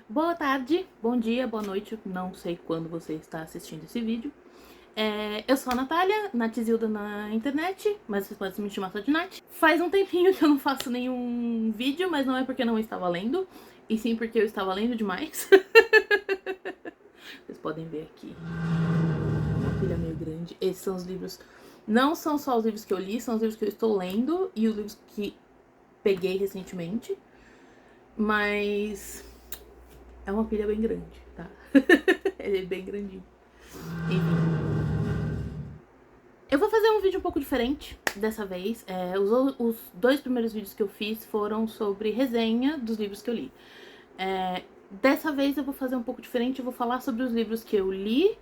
Boa tarde, bom dia, boa noite, não sei quando você está assistindo esse vídeo. Eu sou a Natália, Natizilda na internet, mas você pode me chamar só de Nath. Faz um tempinho que eu não faço nenhum vídeo, mas não é porque eu não estava lendo, e sim porque eu estava lendo demais. Vocês podem ver aqui, uma pilha meio grande. Esses são os livros, não são só os livros que eu li, são os livros que eu estou lendo e os livros que peguei recentemente, mas é uma pilha bem grande, tá? Ele é bem grandinho. Enfim. Eu vou fazer um vídeo um pouco diferente dessa vez. Os dois primeiros vídeos que eu fiz foram sobre resenha dos livros que eu li. Dessa vez eu vou fazer um pouco diferente, eu vou falar sobre os livros que eu li,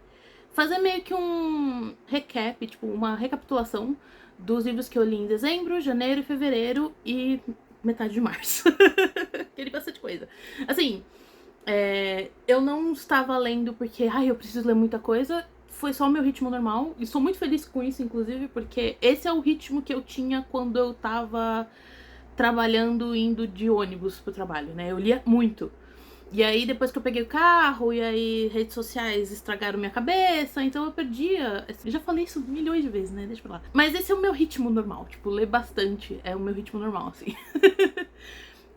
fazer meio que um recap, tipo, uma recapitulação dos livros que eu li em dezembro, janeiro, fevereiro e metade de março. Eu li bastante coisa. Assim, eu não estava lendo porque, eu preciso ler muita coisa. Foi só o meu ritmo normal. E sou muito feliz com isso, inclusive, porque esse é o ritmo que eu tinha quando eu tava trabalhando, indo de ônibus pro trabalho, né? Eu lia muito. E aí, depois que eu peguei o carro, e aí redes sociais estragaram minha cabeça, então eu perdia. Eu já falei isso milhões de vezes, né? Deixa pra lá. Mas esse é o meu ritmo normal. Tipo, ler bastante é o meu ritmo normal, assim.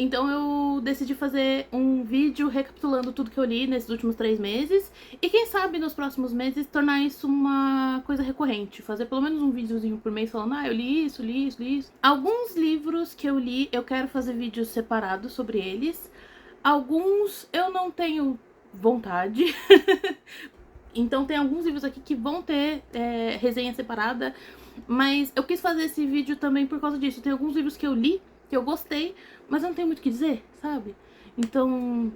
Então eu decidi fazer um vídeo recapitulando tudo que eu li nesses últimos 3 meses. E quem sabe nos próximos meses tornar isso uma coisa recorrente. Fazer pelo menos um videozinho por mês falando, eu li isso, li isso, li isso. Alguns livros que eu li, eu quero fazer vídeos separados sobre eles. Alguns eu não tenho vontade. Então tem alguns livros aqui que vão ter resenha separada. Mas eu quis fazer esse vídeo também por causa disso. Tem alguns livros que eu li, que eu gostei, mas eu não tenho muito o que dizer, sabe? Então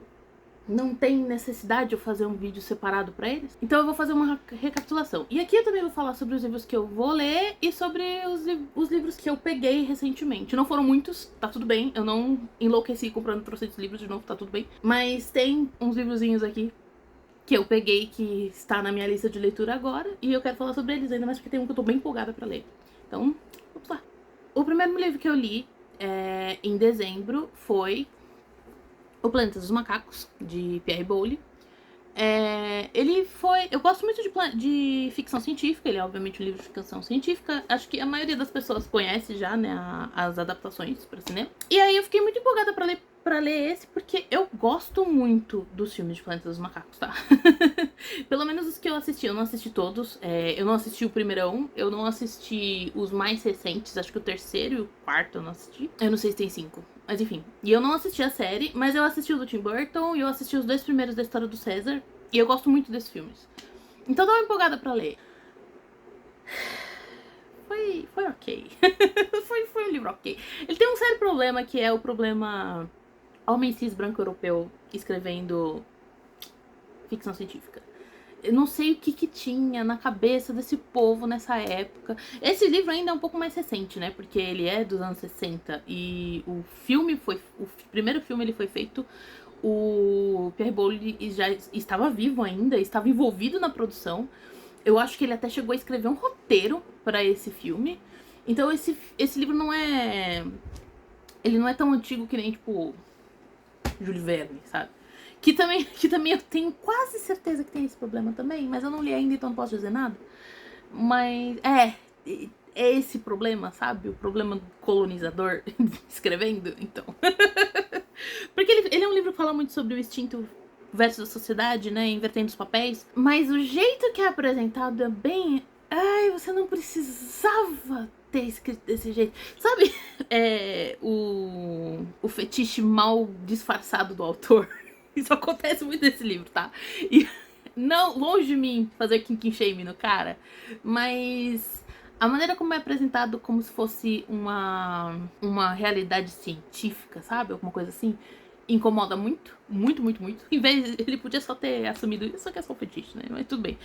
não tem necessidade de eu fazer um vídeo separado pra eles. Então eu vou fazer uma recapitulação. E aqui eu também vou falar sobre os livros que eu vou ler e sobre os livros que eu peguei recentemente. Não foram muitos, tá tudo bem. Eu não enlouqueci comprando trocentos livros de novo, tá tudo bem. Mas tem uns livrozinhos aqui que eu peguei, que está na minha lista de leitura agora, e eu quero falar sobre eles ainda mais porque tem um que eu tô bem empolgada pra ler. Então, vamos lá. O primeiro livro que eu li em dezembro foi O Planeta dos Macacos, de Pierre Boulle. Ele foi... Eu gosto muito de ficção científica, ele é obviamente um livro de ficção científica. Acho que a maioria das pessoas conhece já, né, as adaptações para cinema. E aí eu fiquei muito empolgada pra ler esse, porque eu gosto muito dos filmes de Planeta dos Macacos, tá? Pelo menos os que eu assisti. Eu não assisti todos. Eu não assisti o primeirão, eu não assisti os mais recentes, acho que o terceiro e o quarto eu não assisti. Eu não sei se tem 5. Mas enfim. E eu não assisti a série, mas eu assisti o do Tim Burton e eu assisti os 2 primeiros da história do César. E eu gosto muito desses filmes. Então eu tava empolgada pra ler. Foi ok. foi um livro ok. Ele tem um sério problema, que é o problema homem cis branco europeu escrevendo ficção científica. Eu não sei o que tinha na cabeça desse povo nessa época. Esse livro ainda é um pouco mais recente, né? Porque ele é dos anos 60 e o filme foi... O primeiro filme ele foi feito... O Pierre Boulle já estava vivo ainda, estava envolvido na produção. Eu acho que ele até chegou a escrever um roteiro para esse filme. Então esse livro não é... Ele não é tão antigo que nem, tipo, Júlio Verne, sabe? Que também eu tenho quase certeza que tem esse problema também, mas eu não li ainda, então não posso dizer nada. Mas é esse problema, sabe? O problema do colonizador escrevendo, então. Porque ele é um livro que fala muito sobre o instinto versus a sociedade, né? Invertendo os papéis. Mas o jeito que é apresentado é bem... você não precisava ter escrito desse jeito. Sabe? O fetiche mal disfarçado do autor. Isso acontece muito nesse livro, tá? E não, longe de mim fazer kink shame no cara, mas a maneira como é apresentado como se fosse uma realidade científica, sabe? Alguma coisa assim, incomoda muito, muito, muito, muito. Em vez, ele podia só ter assumido isso, que é só um fetiche, né? Mas tudo bem.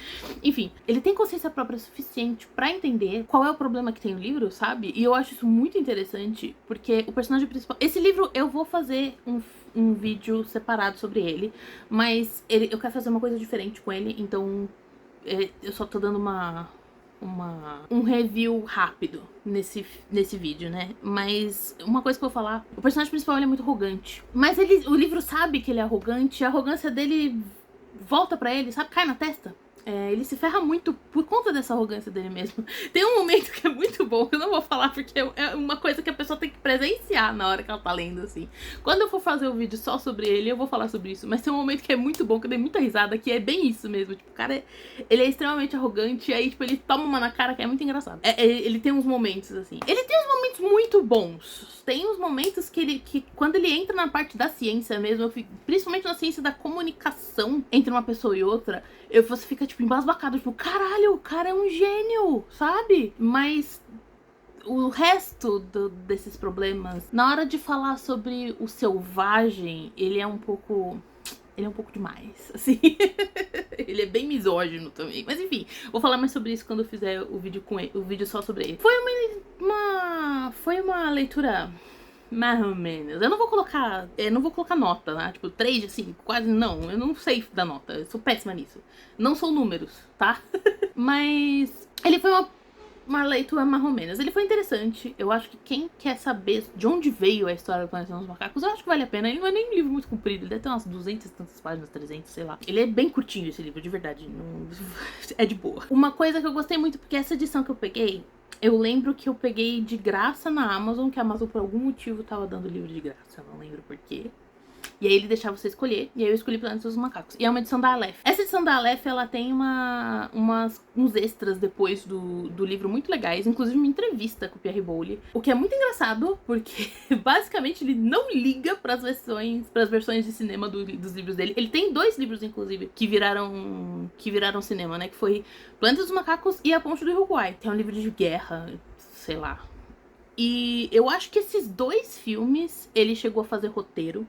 Enfim, ele tem consciência própria suficiente pra entender qual é o problema que tem no livro, sabe? E eu acho isso muito interessante, porque o personagem principal... Esse livro eu vou fazer um vídeo separado sobre ele, mas eu quero fazer uma coisa diferente com ele, então eu só tô dando uma um review rápido nesse vídeo, né? Mas uma coisa que eu vou falar, o personagem principal ele é muito arrogante. Mas o livro sabe que ele é arrogante, a arrogância dele volta pra ele, sabe? Cai na testa. Ele se ferra muito por conta dessa arrogância dele mesmo. Tem um momento que é muito bom, eu não vou falar porque é uma coisa que a pessoa tem que presenciar na hora que ela tá lendo, assim. Quando eu for fazer um vídeo só sobre ele, eu vou falar sobre isso. Mas tem um momento que é muito bom, que eu dei muita risada, que é bem isso mesmo. Tipo, o cara, ele é extremamente arrogante, e aí, tipo, ele toma uma na cara que é muito engraçado. Ele tem uns momentos, assim. Ele tem uns momentos muito bons. Tem uns momentos que quando ele entra na parte da ciência mesmo, principalmente na ciência da comunicação entre uma pessoa e outra, você fica, tipo, embasbacado, tipo, caralho, o cara é um gênio, sabe? Mas o resto desses problemas, na hora de falar sobre o selvagem, ele é um pouco demais, assim. Ele é bem misógino também. Mas enfim, vou falar mais sobre isso quando eu fizer o vídeo com ele, o vídeo só sobre ele. Foi uma leitura mais ou menos. Eu não vou colocar nota, né? Tipo, 3 de 5, quase não. Eu não sei dar nota. Eu sou péssima nisso. Não são números, tá? Mas ele foi uma leitura mais ou menos. Ele foi interessante. Eu acho que quem quer saber de onde veio a história do Planeta dos Macacos, eu acho que vale a pena. Ele não é nem um livro muito comprido. Ele deve ter umas 200 e tantas páginas, 300, sei lá. Ele é bem curtinho, esse livro, de verdade. Não... é de boa. Uma coisa que eu gostei muito, porque essa edição que eu peguei, eu lembro que eu peguei de graça na Amazon, que a Amazon por algum motivo tava dando livro de graça, eu não lembro porquê. E aí ele deixava você escolher, e aí eu escolhi Planeta dos Macacos. E é uma edição da Aleph. Essa edição da Aleph, ela tem uns extras depois do livro muito legais, inclusive uma entrevista com o Pierre Boulle. O que é muito engraçado, porque basicamente ele não liga pras versões de cinema dos livros dele. Ele tem 2 livros, inclusive, que viraram cinema, né? Que foi Planeta dos Macacos e A Ponte do Uruguai. Que é um livro de guerra, sei lá. E eu acho que esses 2 filmes, ele chegou a fazer roteiro.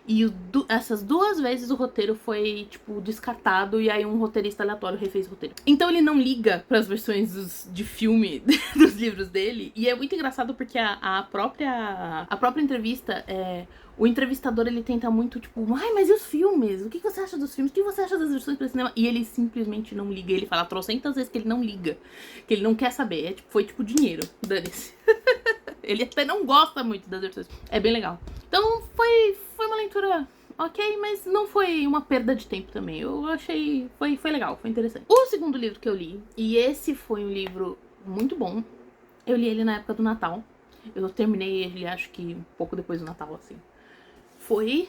E essas 2 vezes o roteiro foi, tipo, descartado. E aí um roteirista aleatório refez o roteiro. Então ele não liga pras versões de filme dos livros dele. E é muito engraçado porque a própria entrevista, o entrevistador, ele tenta muito, tipo, ai, mas e os filmes? O que você acha dos filmes? O que você acha das versões pra cinema? E ele simplesmente não liga. Ele fala trocentas vezes que ele não liga. Que ele não quer saber. Foi tipo dinheiro. Dane-se. Ele até não gosta muito das versões. É bem legal. Então foi uma leitura ok, mas não foi uma perda de tempo também. Eu achei... Foi legal, foi interessante. O segundo livro que eu li, e esse foi um livro muito bom, eu li ele na época do Natal. Eu terminei ele, acho que um pouco depois do Natal, assim. Foi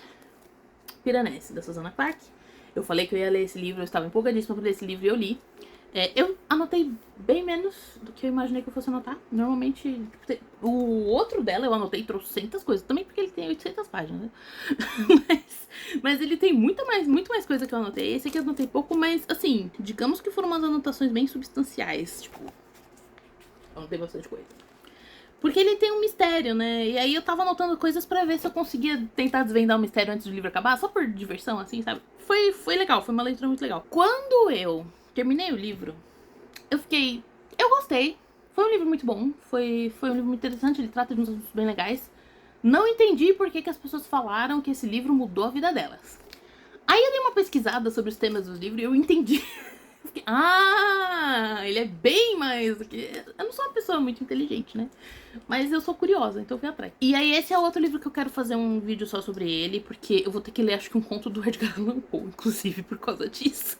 Piranesi, da Susanna Clark. Eu falei que eu ia ler esse livro, eu estava empolgadíssima pra ler esse livro e eu li. Eu anotei bem menos do que eu imaginei que eu fosse anotar. Normalmente, o outro dela eu anotei trocentas coisas. Também porque ele tem 800 páginas, né? mas ele tem muito mais coisa que eu anotei. Esse aqui eu anotei pouco, mas assim, digamos que foram umas anotações bem substanciais. Tipo, eu anotei bastante coisa. Porque ele tem um mistério, né? E aí eu tava anotando coisas pra ver se eu conseguia tentar desvendar o mistério antes do livro acabar. Só por diversão, assim, sabe? Foi legal, foi uma leitura muito legal. Quando eu terminei o livro, eu gostei. Foi um livro muito bom, foi um livro muito interessante, ele trata de uns assuntos bem legais. Não entendi por que as pessoas falaram que esse livro mudou a vida delas. Aí eu dei uma pesquisada sobre os temas do livro e eu entendi. Ele é bem mais... Eu não sou uma pessoa muito inteligente, né? Mas eu sou curiosa, então eu fui atrás. E aí esse é outro livro que eu quero fazer um vídeo só sobre ele, porque eu vou ter que ler, acho que um conto do Edgar Allan Poe, inclusive, por causa disso.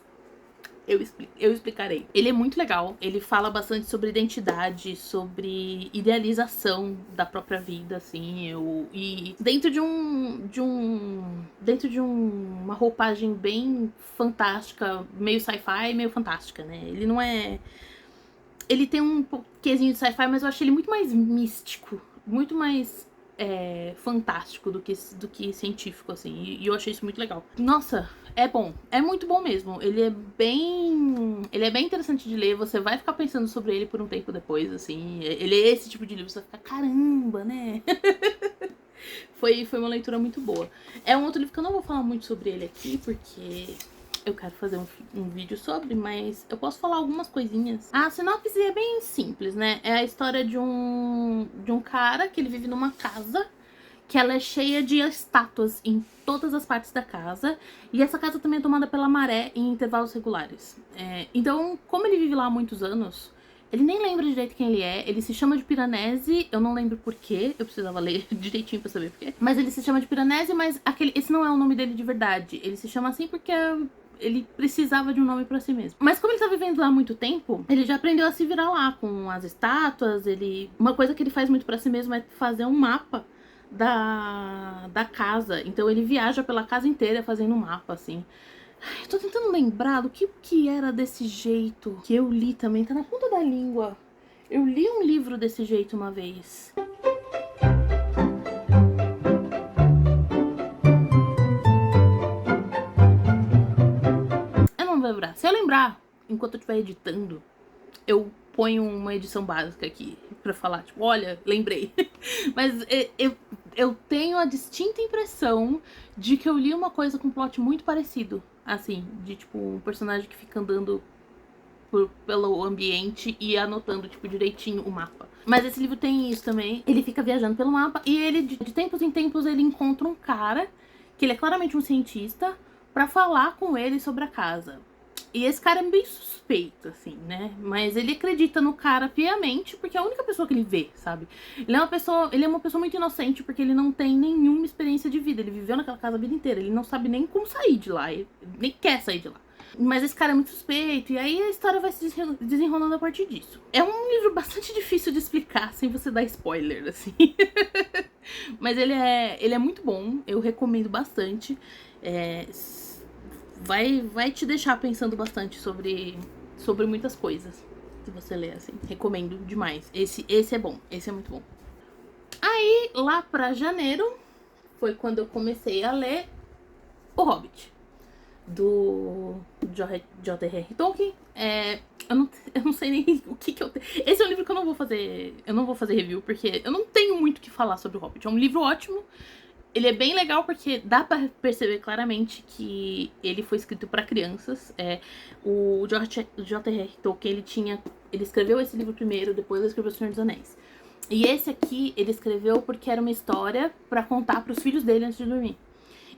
Eu explicarei. Ele é muito legal, ele fala bastante sobre identidade, sobre idealização da própria vida, assim, e dentro de uma roupagem bem fantástica, meio sci-fi, meio fantástica, né? Ele não é... Ele tem um quezinho de sci-fi, mas eu achei ele muito mais místico, muito mais fantástico do que científico, assim, e eu achei isso muito legal. Nossa, é bom, é muito bom mesmo. Ele é bem interessante de ler, você vai ficar pensando sobre ele por um tempo depois, assim. Ele é esse tipo de livro, você vai ficar, caramba, né? Foi uma leitura muito boa. É um outro livro que eu não vou falar muito sobre ele aqui, porque eu quero fazer um vídeo sobre, mas eu posso falar algumas coisinhas. A sinopse é bem simples, né? É a história de um cara que ele vive numa casa que ela é cheia de estátuas em todas as partes da casa. E essa casa também é tomada pela maré em intervalos regulares. Então, como ele vive lá há muitos anos, Ele nem lembra direito quem ele é. Ele se chama de Piranesi, eu não lembro porquê. Eu precisava ler direitinho pra saber porquê. Mas ele se chama de Piranesi, mas esse não é o nome dele de verdade. Ele se chama assim porque ele precisava de um nome pra si mesmo. Mas como ele tá vivendo lá há muito tempo, ele já aprendeu a se virar lá com as estátuas. Uma coisa que ele faz muito pra si mesmo é fazer um mapa da casa. Então ele viaja pela casa inteira fazendo um mapa, assim. Eu tô tentando lembrar do que era desse jeito. Que eu li também, tá na ponta da língua. Eu li um livro desse jeito uma vez. Eu não vou lembrar. Se eu lembrar, enquanto eu estiver editando, eu ponho uma edição básica aqui pra falar, tipo, olha, lembrei. Mas eu tenho a distinta impressão de que eu li uma coisa com um plot muito parecido. Assim, de tipo, um personagem que fica andando pelo ambiente e anotando, tipo, direitinho o mapa. Mas esse livro tem isso também. Ele fica viajando pelo mapa e ele, de tempos em tempos, ele encontra um cara, que ele é claramente um cientista, pra falar com ele sobre a casa. E esse cara é bem suspeito, assim, né? Mas ele acredita no cara piamente, porque é a única pessoa que ele vê, sabe? Ele é uma pessoa muito inocente, porque ele não tem nenhuma experiência de vida. Ele viveu naquela casa a vida inteira. Ele não sabe nem como sair de lá. Ele nem quer sair de lá. Mas esse cara é muito suspeito, e aí a história vai se desenrolando a partir disso. É um livro bastante difícil de explicar, sem você dar spoiler, assim. Mas ele é muito bom, eu recomendo bastante. Vai te deixar pensando bastante sobre muitas coisas, se você ler, assim. Recomendo demais. Esse é bom, esse é muito bom. Aí, lá pra janeiro, foi quando eu comecei a ler O Hobbit, do J.R.R. Tolkien. Eu não sei nem o que eu tenho. Esse é um livro que eu não vou fazer review, porque eu não tenho muito o que falar sobre o Hobbit. É um livro ótimo. Ele é bem legal porque dá pra perceber claramente que ele foi escrito pra crianças. O J.R.R. Tolkien, ele escreveu esse livro primeiro, depois ele escreveu O Senhor dos Anéis. E esse aqui, ele escreveu porque era uma história pra contar pros filhos dele antes de dormir.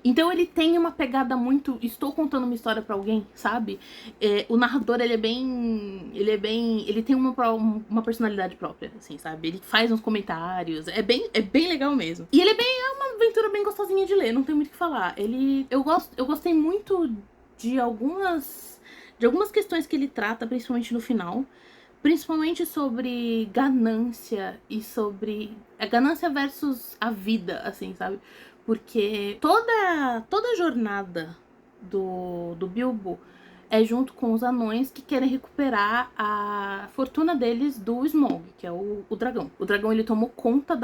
Então ele tem uma pegada muito... Estou contando uma história pra alguém, sabe? O narrador, ele tem uma personalidade própria, assim, sabe? Ele faz uns comentários, é bem legal mesmo. E é uma aventura bem gostosinha de ler, não tem muito o que falar. Eu gostei muito de algumas questões que ele trata, principalmente no final. Principalmente sobre ganância e sobre... A ganância versus a vida, assim, sabe? Porque toda a jornada do Bilbo é junto com os anões que querem recuperar a fortuna deles do Smaug, que é o dragão. O dragão, ele tomou conta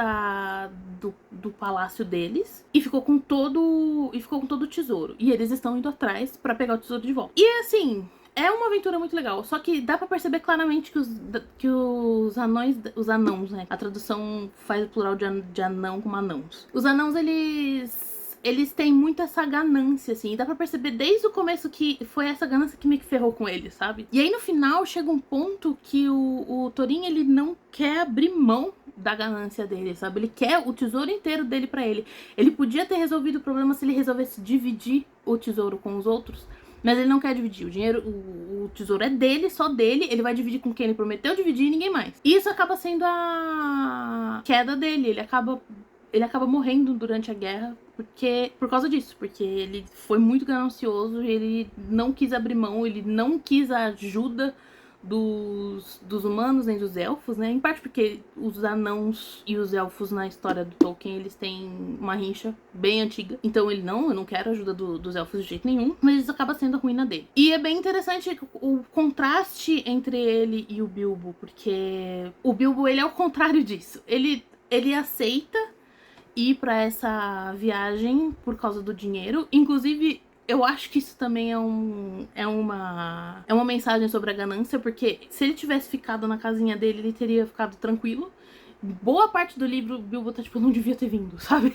do palácio deles e ficou com todo o tesouro. E eles estão indo atrás pra pegar o tesouro de volta. E assim... É uma aventura muito legal, só que dá pra perceber claramente que os anãos, né? A tradução faz o plural de anão com anãos. Os anãos, eles têm muito essa ganância, assim. E dá pra perceber desde o começo que foi essa ganância que meio que ferrou com eles, sabe? E aí no final chega um ponto que o Thorin, ele não quer abrir mão da ganância dele, sabe? Ele quer o tesouro inteiro dele pra ele. Ele podia ter resolvido o problema se ele resolvesse dividir o tesouro com os outros. Mas ele não quer dividir. O dinheiro, o tesouro é dele, só dele. Ele vai dividir com quem ele prometeu dividir e ninguém mais. E isso acaba sendo a queda dele. Ele acaba morrendo durante a guerra por causa disso. Porque ele foi muito ganancioso, ele não quis abrir mão, ele não quis a ajuda dos humanos nem dos elfos, né? Em parte porque os anãos e os elfos na história do Tolkien, eles têm uma rincha bem antiga. Então eu não quero a ajuda dos elfos de jeito nenhum, mas isso acaba sendo a ruína dele. E é bem interessante o contraste entre ele e o Bilbo, porque o Bilbo, ele é o contrário disso. Ele aceita ir pra essa viagem por causa do dinheiro. Inclusive, eu acho que isso também é uma mensagem sobre a ganância, porque se ele tivesse ficado na casinha dele, ele teria ficado tranquilo. Boa parte do livro, Bilbo tá tipo, não devia ter vindo, sabe?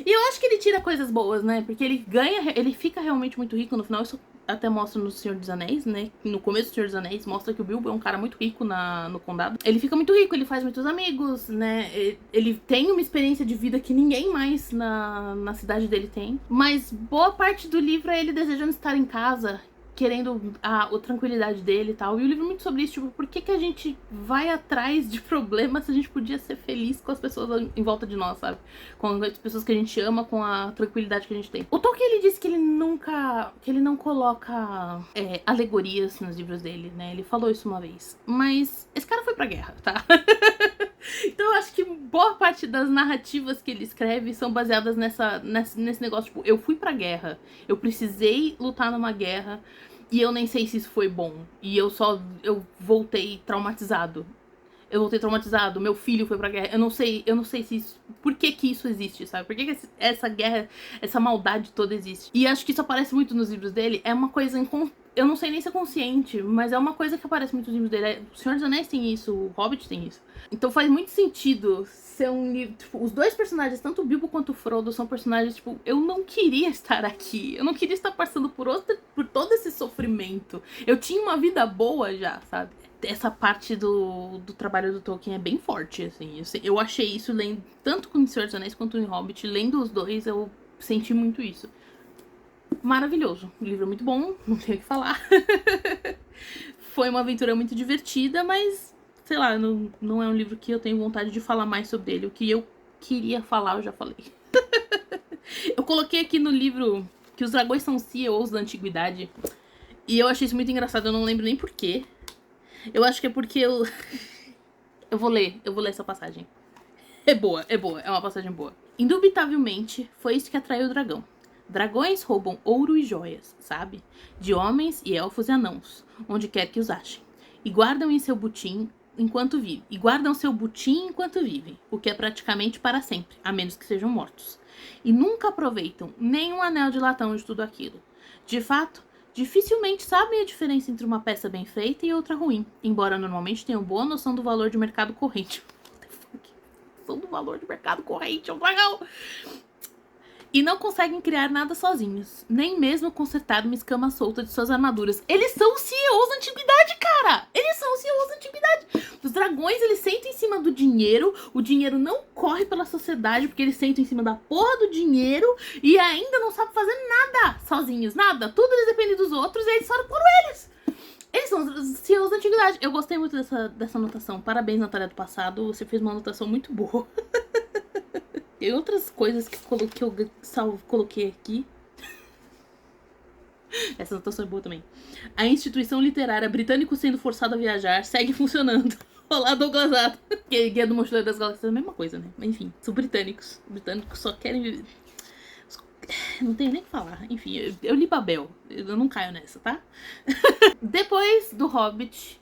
E eu acho que ele tira coisas boas, né? Porque ele fica realmente muito rico no final. Isso até mostra no Senhor dos Anéis, né? No começo do Senhor dos Anéis, mostra que o Bilbo é um cara muito rico no condado. Ele fica muito rico, ele faz muitos amigos, né? Ele tem uma experiência de vida que ninguém mais na cidade dele tem. Mas boa parte do livro é ele desejando estar em casa querendo a tranquilidade dele e tal. E o livro é muito sobre isso, tipo, por que a gente vai atrás de problemas se a gente podia ser feliz com as pessoas em volta de nós, sabe? Com as pessoas que a gente ama, com a tranquilidade que a gente tem. O Tolkien, ele disse que ele não coloca alegorias nos livros dele, né? Ele falou isso uma vez. Mas esse cara foi pra guerra, tá? Então eu acho que boa parte das narrativas que ele escreve são baseadas nesse negócio, tipo, eu fui pra guerra, eu precisei lutar numa guerra e eu nem sei se isso foi bom. E eu voltei traumatizado. Eu voltei traumatizado, meu filho foi pra guerra. Eu não sei se isso... Por que isso existe, sabe? Por que essa guerra, essa maldade toda existe? E acho que isso aparece muito nos livros dele. É uma coisa... Eu não sei nem se é consciente, mas é uma coisa que aparece muito nos livros dele. O Senhor dos Anéis tem isso, o Hobbit tem isso. Então faz muito sentido ser um livro... Tipo, os dois personagens, tanto o Bilbo quanto o Frodo, são personagens, tipo... Eu não queria estar aqui. Eu não queria estar passando por todo esse sofrimento. Eu tinha uma vida boa já, sabe? Essa parte do trabalho do Tolkien é bem forte, assim. Eu achei isso lendo, tanto com o Senhor dos Anéis quanto em Hobbit. Lendo os dois, eu senti muito isso. Maravilhoso. O livro é muito bom, não tenho o que falar. Foi uma aventura muito divertida, mas, sei lá, não é um livro que eu tenho vontade de falar mais sobre ele. O que eu queria falar, eu já falei. Eu coloquei aqui no livro que os dragões são CEOs da antiguidade. E eu achei isso muito engraçado, eu não lembro nem porquê. Eu acho que é porque eu... eu vou ler essa passagem. É boa, é uma passagem boa. Indubitavelmente, foi isso que atraiu o dragão. Dragões roubam ouro e joias, sabe? De homens e elfos e anãos, onde quer que os achem. E guardam em seu butim enquanto vivem. O que é praticamente para sempre, a menos que sejam mortos. E nunca aproveitam nem um anel de latão de tudo aquilo. De fato, dificilmente sabem a diferença entre uma peça bem feita e outra ruim, embora normalmente tenham boa noção do valor de mercado corrente. What the fuck? Noção do valor de mercado corrente, é um dragão! E não conseguem criar nada sozinhos, nem mesmo consertar uma escama solta de suas armaduras. Eles são os CEOs da antiguidade, cara! Eles são os CEOs da antiguidade! Os dragões, eles sentam em cima do dinheiro, o dinheiro não corre pela sociedade, porque eles sentam em cima da porra do dinheiro e ainda não sabem fazer nada sozinhos, nada. Tudo eles dependem dos outros e eles foram por eles. Eles são os CEOs da antiguidade. Eu gostei muito dessa anotação. Parabéns, Natália do passado, você fez uma anotação muito boa. Tem outras coisas que eu coloquei aqui. Essa anotação é boa também. A instituição literária britânico sendo forçado a viajar segue funcionando. Olá, Douglas Adams. Guia do Mochileiro das Galáxias é a mesma coisa, né? Enfim, são britânicos. Britânicos só querem viver. Não tenho nem o que falar. Enfim, eu li Babel. Eu não caio nessa, tá? Depois do Hobbit,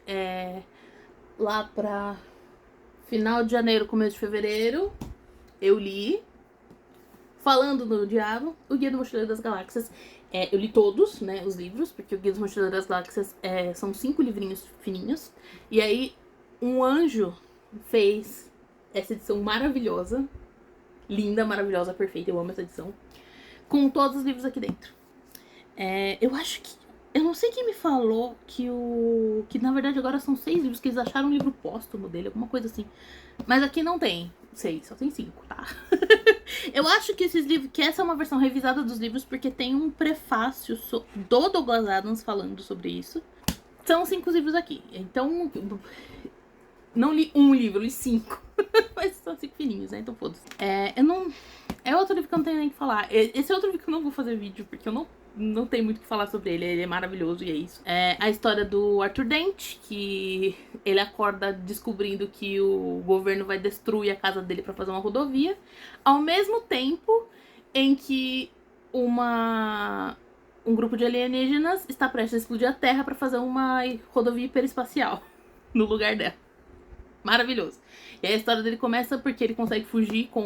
lá pra final de janeiro, começo de fevereiro, eu li, falando no diabo, o Guia do Mochileiro das Galáxias. Eu li todos, né, os livros, porque o Guia do Mochileiro das Galáxias são 5 livrinhos fininhos. E aí, um anjo fez essa edição maravilhosa, linda, maravilhosa, perfeita, eu amo essa edição, com todos os livros aqui dentro. Eu acho que... Eu não sei quem me falou que na verdade agora são 6 livros, que eles acharam um livro póstumo dele, alguma coisa assim. Mas aqui não tem 6, só tem 5, tá? Eu acho que esses livros, que essa é uma versão revisada dos livros, porque tem um prefácio do Douglas Adams falando sobre isso. São 5 livros aqui, então... Não li um livro, li 5. Mas são 5 fininhos, né? Então foda-se. É outro livro que eu não tenho nem o que falar. Esse é outro livro que eu não vou fazer vídeo, porque eu não tenho muito o que falar sobre ele. Ele é maravilhoso e é isso. É a história do Arthur Dent, que ele acorda descobrindo que o governo vai destruir a casa dele pra fazer uma rodovia. Ao mesmo tempo em que um grupo de alienígenas está prestes a explodir a Terra pra fazer uma rodovia hiperespacial no lugar dela. Maravilhoso. E aí a história dele começa porque ele consegue fugir com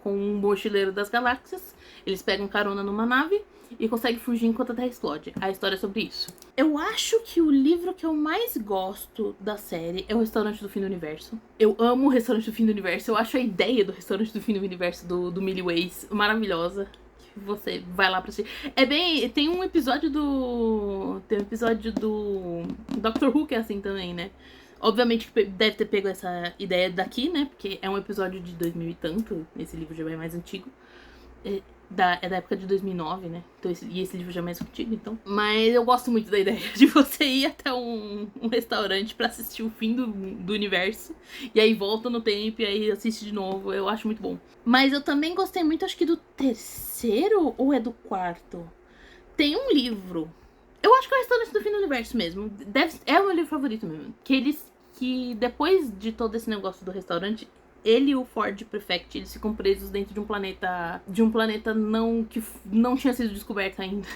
um mochileiro das galáxias. Eles pegam carona numa nave e conseguem fugir enquanto a Terra explode. A história é sobre isso. Eu acho que o livro que eu mais gosto da série é o Restaurante do Fim do Universo. Eu amo o Restaurante do Fim do Universo. Eu acho a ideia do Restaurante do Fim do Universo do Millie Ways maravilhosa. Você vai lá pra assistir. Tem um episódio do Doctor Who que é assim também, né? Obviamente que deve ter pego essa ideia daqui, né? Porque é um episódio de 2000 e tanto. Esse livro já é mais antigo. É da época de 2009, né? Então, esse livro já é mais antigo, então. Mas eu gosto muito da ideia de você ir até um restaurante pra assistir o fim do universo. E aí volta no tempo e aí assiste de novo. Eu acho muito bom. Mas eu também gostei muito, acho que do terceiro ou é do quarto? Tem um livro. Eu acho que é o Restaurante do Fim do Universo mesmo. É o meu livro favorito mesmo. Que depois de todo esse negócio do restaurante, ele e o Ford Prefect, eles ficam presos dentro de um planeta. Que não tinha sido descoberto ainda.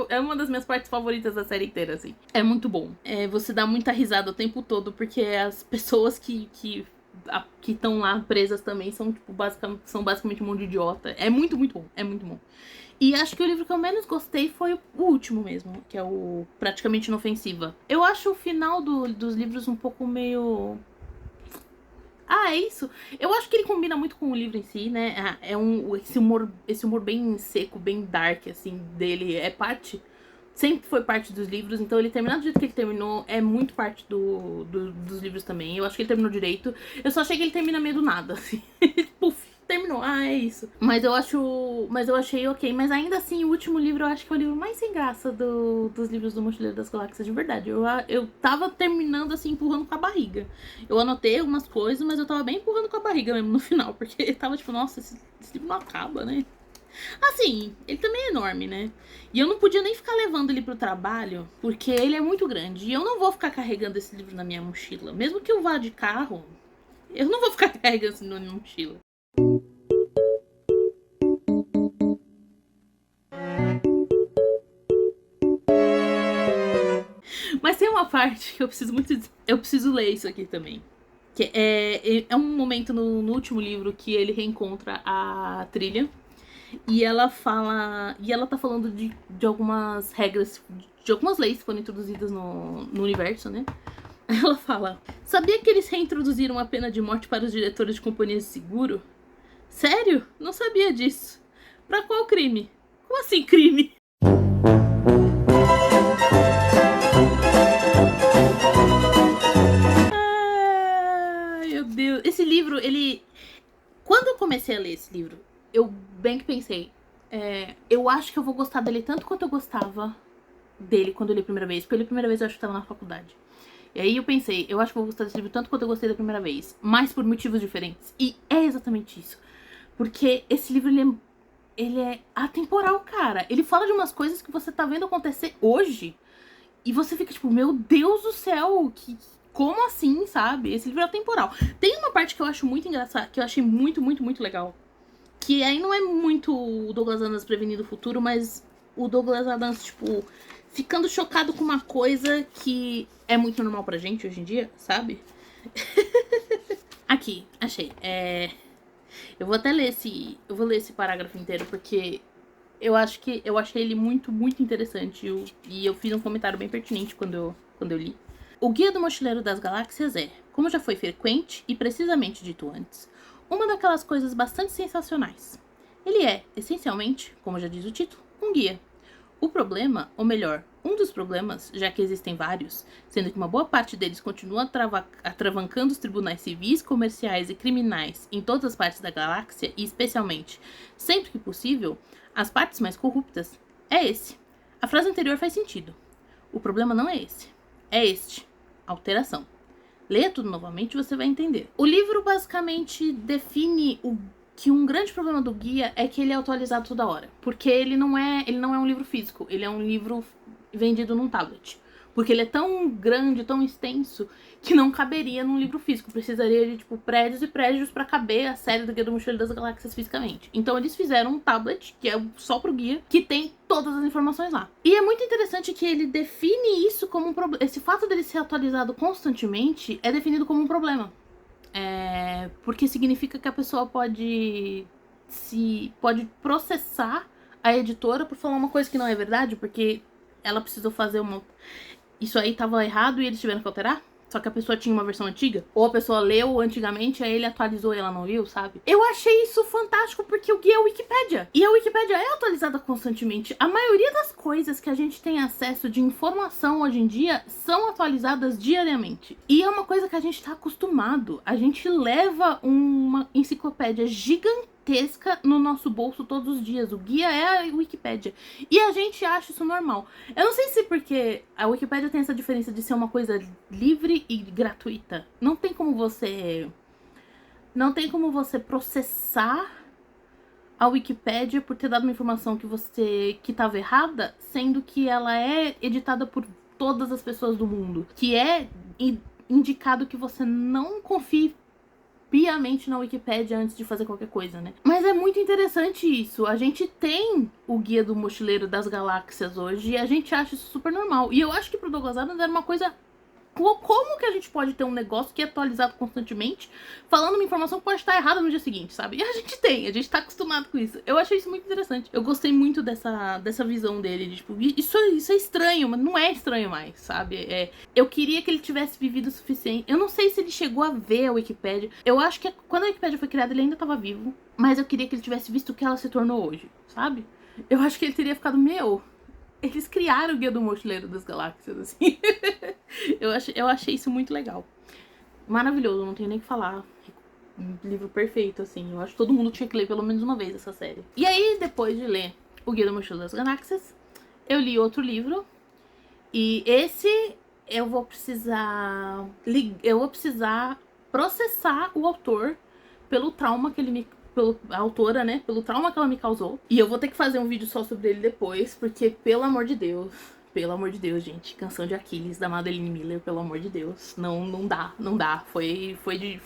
É uma das minhas partes favoritas da série inteira, assim. É muito bom. Você dá muita risada o tempo todo, porque as pessoas que estão lá presas também são, tipo, basicamente um monte de idiota. É muito, muito bom. É muito bom. E acho que o livro que eu menos gostei foi o último mesmo, que é o Praticamente Inofensiva. Eu acho o final dos livros um pouco meio... é isso. Eu acho que ele combina muito com o livro em si, né? Esse humor bem seco, bem dark, assim, dele sempre foi parte dos livros, então ele terminar do jeito que ele terminou é muito parte dos livros também. Eu acho que ele terminou direito. Eu só achei que ele termina meio do nada, assim. Puf, terminou. É isso. Mas eu achei ok. Mas ainda assim, o último livro eu acho que é o livro mais sem graça dos livros do Mochileiro das Galáxias, de verdade. Eu tava terminando assim, empurrando com a barriga. Eu anotei algumas coisas, mas eu tava bem empurrando com a barriga mesmo no final, porque eu tava tipo, nossa, esse livro não acaba, né? Assim, ele também é enorme, né? E eu não podia nem ficar levando ele pro trabalho, porque ele é muito grande. E eu não vou ficar carregando esse livro na minha mochila. Mesmo que eu vá de carro, eu não vou ficar carregando esse livro na minha mochila. Mas tem uma parte que eu preciso muito... Eu preciso ler isso aqui também. Que é um momento no último livro que ele reencontra a trilha. E ela tá falando de algumas regras, de algumas leis que foram introduzidas no universo, né? Ela fala: sabia que eles reintroduziram a pena de morte para os diretores de companhias de seguro? Sério? Não sabia disso. Pra qual crime? Como assim crime? Ai, meu Deus. Esse livro, ele... Quando eu comecei a ler esse livro, eu bem que pensei, eu acho que eu vou gostar dele tanto quanto eu gostava dele quando eu li a primeira vez. Porque eu li a primeira vez eu acho que tava na faculdade. E aí eu pensei, eu acho que eu vou gostar desse livro tanto quanto eu gostei da primeira vez. Mas por motivos diferentes. E é exatamente isso. Porque esse livro, ele é atemporal, cara. Ele fala de umas coisas que você tá vendo acontecer hoje. E você fica tipo, meu Deus do céu, como assim, sabe? Esse livro é atemporal. Tem uma parte que eu acho muito engraçada, que eu achei muito, muito, muito legal. Que aí não é muito o Douglas Adams prevenindo o futuro, mas o Douglas Adams, tipo, ficando chocado com uma coisa que é muito normal pra gente hoje em dia, sabe? Aqui, achei. Eu vou até ler esse parágrafo inteiro, porque eu achei ele muito, muito interessante. E eu fiz um comentário bem pertinente quando eu li. O Guia do Mochileiro das Galáxias é, como já foi frequente e precisamente dito antes, uma daquelas coisas bastante sensacionais. Ele é, essencialmente, como já diz o título, um guia. O problema, ou melhor, um dos problemas, já que existem vários, sendo que uma boa parte deles continua atravancando os tribunais civis, comerciais e criminais em todas as partes da galáxia, e especialmente, sempre que possível, as partes mais corruptas, é esse. A frase anterior faz sentido. O problema não é esse. É este. Alteração. Leia tudo novamente e você vai entender. O livro basicamente define que um grande problema do guia é que ele é atualizado toda hora. Porque ele não é um livro físico, ele é um livro vendido num tablet. Porque ele é tão grande, tão extenso, que não caberia num livro físico. Precisaria de, tipo, prédios e prédios pra caber a série do Guia do Mochileiro das Galáxias fisicamente. Então eles fizeram um tablet, que é só pro guia, que tem todas as informações lá. E é muito interessante que ele define isso como um problema. Esse fato dele ser atualizado constantemente é definido como um problema. Porque significa que a pessoa pode processar a editora por falar uma coisa que não é verdade, porque ela precisou fazer isso aí tava errado e eles tiveram que alterar? Só que a pessoa tinha uma versão antiga? Ou a pessoa leu antigamente, aí ele atualizou e ela não viu, sabe? Eu achei isso fantástico porque o guia é a Wikipédia. E a Wikipédia é atualizada constantemente. A maioria das coisas que a gente tem acesso de informação hoje em dia são atualizadas diariamente. E é uma coisa que a gente tá acostumado. A gente leva uma enciclopédia gigantesca gigantesca no nosso bolso todos os dias. O guia é a Wikipédia. E a gente acha isso normal. Eu não sei se porque a Wikipédia tem essa diferença de ser uma coisa livre e gratuita. Não tem como você processar a Wikipédia por ter dado uma informação que estava errada, sendo que ela é editada por todas as pessoas do mundo. Que é indicado que você não confie piamente na Wikipédia antes de fazer qualquer coisa, né? Mas é muito interessante isso. A gente tem o Guia do Mochileiro das Galáxias hoje e a gente acha isso super normal. E eu acho que pro Douglas Adams era uma coisa... Como que a gente pode ter um negócio que é atualizado constantemente, falando uma informação que pode estar errada no dia seguinte, sabe? E a gente tá acostumado com isso. Eu achei isso muito interessante. Eu gostei muito dessa visão dele, de, tipo, isso é estranho, mas não é estranho mais, sabe? Eu queria que ele tivesse vivido o suficiente. Eu não sei se ele chegou a ver a Wikipédia. Eu acho que quando a Wikipédia foi criada, ele ainda tava vivo, mas eu queria que ele tivesse visto o que ela se tornou hoje, sabe? Eu acho que ele teria ficado, eles criaram o Guia do Mochileiro das Galáxias, assim. eu achei isso muito legal. Maravilhoso, não tenho nem o que falar. Livro perfeito, assim. Eu acho que todo mundo tinha que ler pelo menos uma vez essa série. E aí, depois de ler o Guia do Mochileiro das Galáxias, eu li outro livro. E esse eu vou precisar processar o autor pelo trauma que ele me... a autora, né? Pelo trauma que ela me causou. E eu vou ter que fazer um vídeo só sobre ele depois, porque, pelo amor de Deus, gente, Canção de Aquiles, da Madeline Miller, pelo amor de Deus, não dá. Foi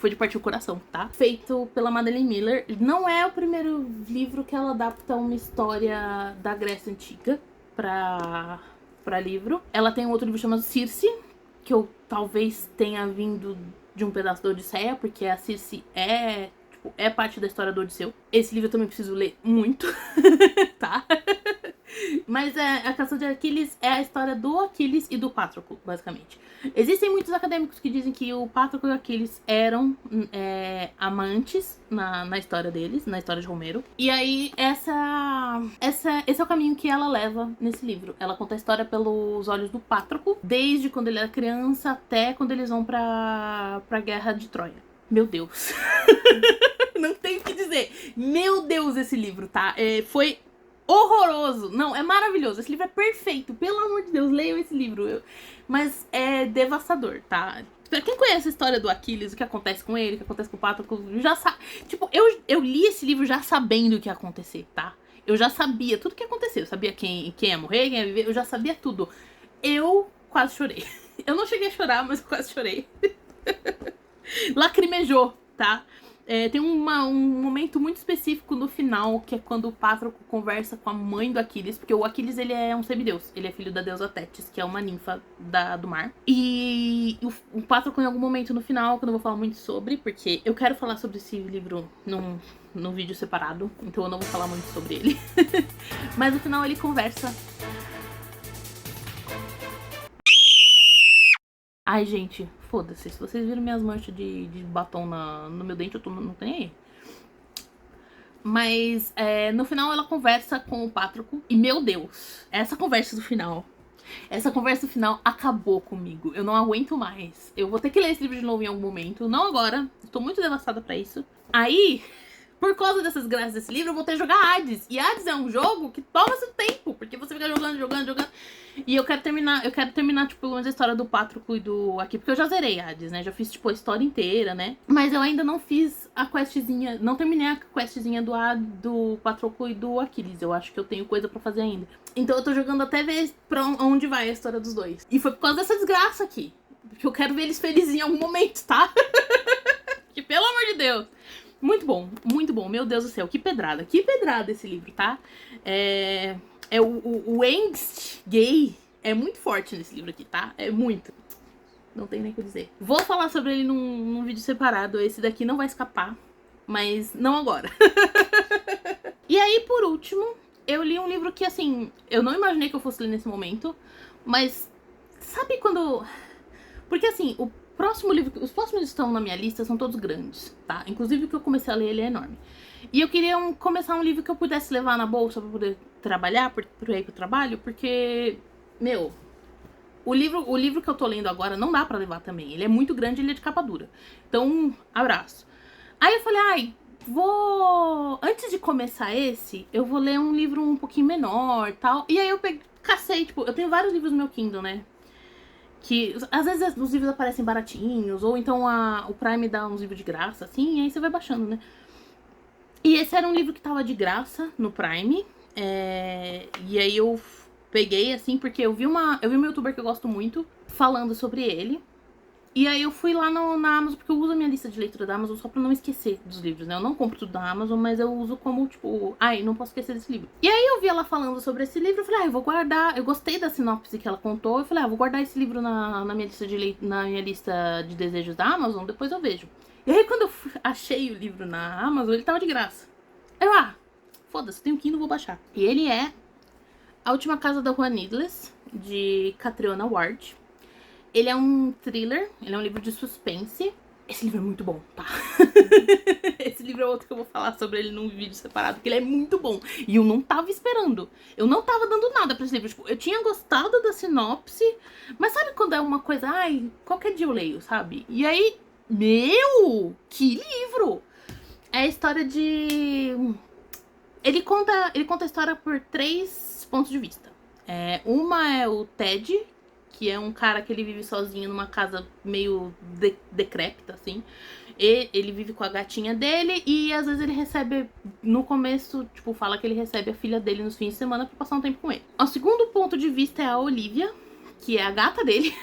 de partir o coração, tá? Feito pela Madeline Miller. Não é o primeiro livro que ela adapta uma história da Grécia Antiga pra livro. Ela tem um outro livro chamado Circe, que eu talvez tenha vindo de um pedaço da Odisseia, porque a Circe é parte da história do Odisseu. Esse livro eu também preciso ler muito, tá? Mas a Canção de Aquiles é a história do Aquiles e do Patroclo, basicamente. Existem muitos acadêmicos que dizem que o Patroclo e o Aquiles eram amantes na história deles, na história de Homero. E aí, esse é o caminho que ela leva nesse livro. Ela conta a história pelos olhos do Patroclo, desde quando ele era criança até quando eles vão pra Guerra de Troia. Meu Deus. Não tenho o que dizer. Meu Deus, esse livro, tá? Foi horroroso. Não, é maravilhoso. Esse livro é perfeito. Pelo amor de Deus, leiam esse livro. Mas é devastador, tá? Pra quem conhece a história do Aquiles, o que acontece com ele, o que acontece com o Patroclo, já sabe. Tipo, eu li esse livro já sabendo o que ia acontecer, tá? Eu já sabia tudo o que ia acontecer. Eu sabia quem ia morrer, quem ia viver. Eu já sabia tudo. Eu quase chorei. Eu não cheguei a chorar, mas eu quase chorei. Lacrimejou, tá? Tem um momento muito específico no final, que é quando o Patroclo conversa com a mãe do Aquiles, porque o Aquiles, ele é um semideus, ele é filho da deusa Tétis, que é uma ninfa do mar. E o Patroclo, em algum momento no final, que eu não vou falar muito sobre, porque eu quero falar sobre esse livro num vídeo separado, então eu não vou falar muito sobre ele. Mas no final ele conversa... Ai, gente, foda-se. Se vocês viram minhas manchas de batom no meu dente, não tenho aí. Mas no final ela conversa com o Patroclo. E, meu Deus, essa conversa do final acabou comigo. Eu não aguento mais. Eu vou ter que ler esse livro de novo em algum momento. Não agora. Estou muito devastada pra isso. Aí... Por causa dessas graças desse livro, eu vou ter que jogar Hades. E Hades é um jogo que toma seu tempo, porque você fica jogando. E eu quero terminar, tipo, pelo menos a história do Patroclo e do aqui, porque eu já zerei Hades, né? Já fiz, tipo, a história inteira, né? Mas eu ainda não fiz a questzinha, não terminei a questzinha do Patroclo e do Aquiles. Eu acho que eu tenho coisa pra fazer ainda. Então eu tô jogando até ver pra onde vai a história dos dois. E foi por causa dessa desgraça aqui. Porque eu quero ver eles felizes em algum momento, tá? Que pelo amor de Deus. Muito bom, meu Deus do céu, que pedrada esse livro, tá? O angst gay é muito forte nesse livro aqui, tá? É muito. Não tem nem o que dizer. Vou falar sobre ele num vídeo separado, esse daqui não vai escapar, mas não agora. E aí, por último, eu li um livro que, assim, eu não imaginei que eu fosse ler nesse momento, mas sabe quando... Porque, assim, os próximos livros que estão na minha lista são todos grandes, tá? Inclusive o que eu comecei a ler, ele é enorme. E eu queria começar um livro que eu pudesse levar na bolsa pra poder trabalhar, pra ir pro trabalho, porque, meu, o livro que eu tô lendo agora não dá pra levar também. Ele é muito grande, ele é de capa dura. Então, abraço. Aí eu falei, Antes de começar esse, eu vou ler um livro um pouquinho menor e tal. E aí eu cacei, tipo, eu tenho vários livros no meu Kindle, né? Que às vezes os livros aparecem baratinhos, ou então o Prime dá uns livros de graça, assim, e aí você vai baixando, né? E esse era um livro que tava de graça no Prime. E aí eu peguei, assim, porque eu vi uma youtuber que eu gosto muito falando sobre ele. E aí eu fui lá na Amazon, porque eu uso a minha lista de leitura da Amazon só pra não esquecer dos livros, né? Eu não compro tudo da Amazon, mas eu uso como, tipo, ai, não posso esquecer desse livro. E aí eu vi ela falando sobre esse livro, eu falei, eu vou guardar. Eu gostei da sinopse que ela contou, eu falei, vou guardar esse livro na minha lista de desejos da Amazon, depois eu vejo. E aí quando eu achei o livro na Amazon, ele tava de graça. Foda-se, tenho Kindle, vou baixar. E ele é A Última Casa da Rua Needless, de Catriona Ward. Ele é um thriller, ele é um livro de suspense. Esse livro é muito bom, tá? Esse livro é outro que eu vou falar sobre ele num vídeo separado, porque ele é muito bom. E eu não tava esperando. Eu não tava dando nada pra esse livro. Tipo, eu tinha gostado da sinopse, mas sabe quando é uma coisa, ai, qualquer dia eu leio, sabe? E aí, meu, que livro! É a história de... Ele conta a história por 3 pontos de vista. Uma é o Ted, que é um cara que ele vive sozinho numa casa meio decrépita, assim. Ele vive com a gatinha dele e às vezes ele recebe, no começo, tipo, fala que ele recebe a filha dele nos fins de semana pra passar um tempo com ele. O segundo ponto de vista é a Olivia, que é a gata dele.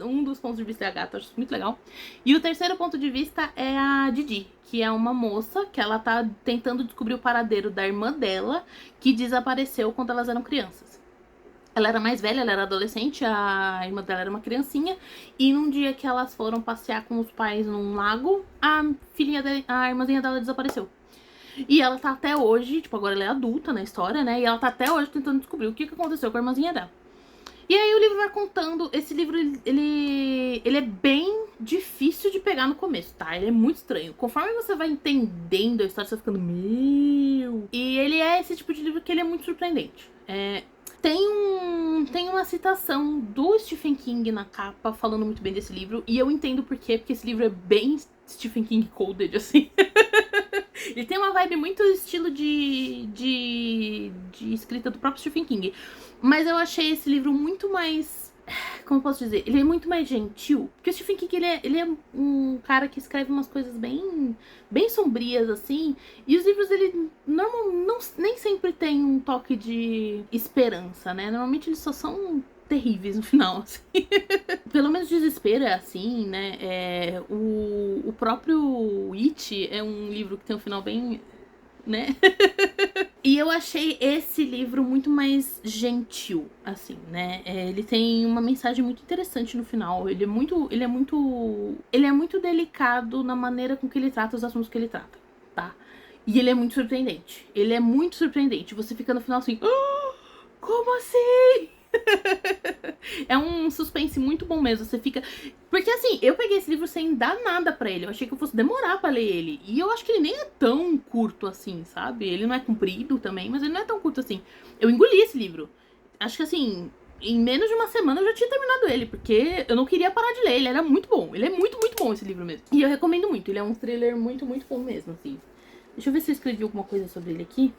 Um dos pontos de vista é a gata, eu acho isso muito legal. E o terceiro ponto de vista é a Didi, que é uma moça que ela tá tentando descobrir o paradeiro da irmã dela, que desapareceu quando elas eram crianças. Ela era mais velha, ela era adolescente, a irmã dela era uma criancinha. E num dia que elas foram passear com os pais num lago, a irmãzinha dela desapareceu. E ela tá até hoje, tipo, agora ela é adulta na história, né? E ela tá até hoje tentando descobrir o que aconteceu com a irmãzinha dela. E aí o livro vai contando, esse livro, ele é bem difícil de pegar no começo, tá? Ele é muito estranho. Conforme você vai entendendo a história, você vai ficando, meu... E ele é esse tipo de livro que ele é muito surpreendente. Tem uma citação do Stephen King na capa falando muito bem desse livro. E eu entendo por quê, porque esse livro é bem Stephen King coded, assim. Ele tem uma vibe muito estilo de escrita do próprio Stephen King. Mas eu achei esse livro muito mais... Como eu posso dizer? Ele é muito mais gentil. Porque o Stephen King, ele é um cara que escreve umas coisas bem sombrias, assim. E os livros dele nem sempre tem um toque de esperança, né? Normalmente eles só são terríveis no final, assim. Pelo menos Desespero é assim, né? O próprio It é um livro que tem um final bem... né? E eu achei esse livro muito mais gentil, assim, né? Ele tem uma mensagem muito interessante no final. Ele é muito delicado na maneira com que ele trata os assuntos que ele trata, tá? E ele é muito surpreendente. Ele é muito surpreendente. Você fica no final assim, como assim? É um suspense muito bom mesmo. Você fica... Porque assim, eu peguei esse livro sem dar nada pra ele. Eu achei que eu fosse demorar pra ler ele. E eu acho que ele nem é tão curto assim, sabe? Ele não é comprido também, mas ele não é tão curto assim. Eu engoli esse livro. Acho que assim, em menos de uma semana eu já tinha terminado ele, porque eu não queria parar de ler. Ele era muito bom. Ele é muito, muito bom esse livro mesmo. E eu recomendo muito. Ele é um thriller muito, muito bom mesmo, assim. Deixa eu ver se eu escrevi alguma coisa sobre ele aqui.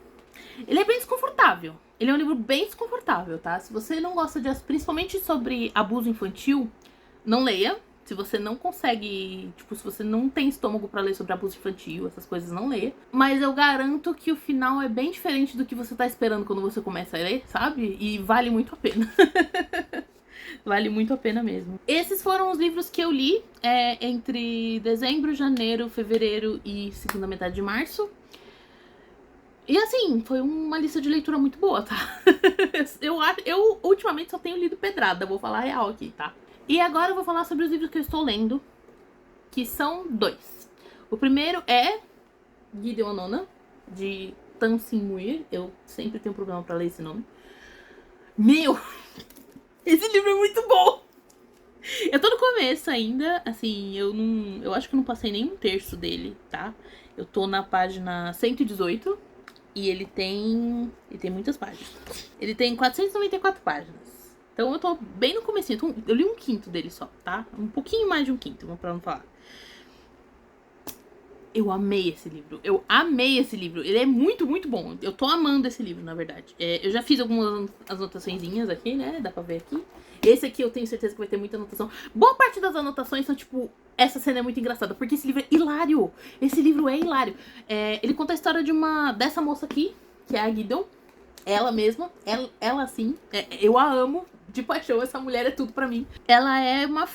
Ele é bem desconfortável. Ele é um livro bem desconfortável, tá? Se você não gosta principalmente sobre abuso infantil, não leia. Se você não consegue, tipo, se você não tem estômago pra ler sobre abuso infantil, essas coisas, não leia. Mas eu garanto que o final é bem diferente do que você tá esperando quando você começa a ler, sabe? E vale muito a pena. Vale muito a pena mesmo. Esses foram os livros que eu li entre dezembro, janeiro, fevereiro e segunda metade de março. E assim, foi uma lista de leitura muito boa, tá? Eu ultimamente só tenho lido pedrada, vou falar a real aqui, tá? E agora eu vou falar sobre os livros que eu estou lendo, que são 2. O primeiro é Gideon Anona, de Tansin Muir. Eu sempre tenho problema pra ler esse nome. Meu! Esse livro é muito bom! Eu tô no começo ainda, assim, eu acho que eu não passei nem um terço dele, tá? Eu tô na página 118. E ele tem muitas páginas. Ele tem 494 páginas. Então eu tô bem no comecinho. Então, eu li um quinto dele só, tá? Um pouquinho mais de um quinto, pra não falar. Eu amei esse livro. Eu amei esse livro. Ele é muito, muito bom. Eu tô amando esse livro, na verdade. Eu já fiz algumas anotaçõezinhas aqui, né? Dá pra ver aqui. Esse aqui eu tenho certeza que vai ter muita anotação. Boa parte das anotações são, tipo, essa cena é muito engraçada, porque esse livro é hilário. Esse livro é hilário. Ele conta a história dessa moça aqui, que é a Gideon. Ela mesma. Ela sim. Eu a amo de paixão. Essa mulher é tudo pra mim. Ela é uma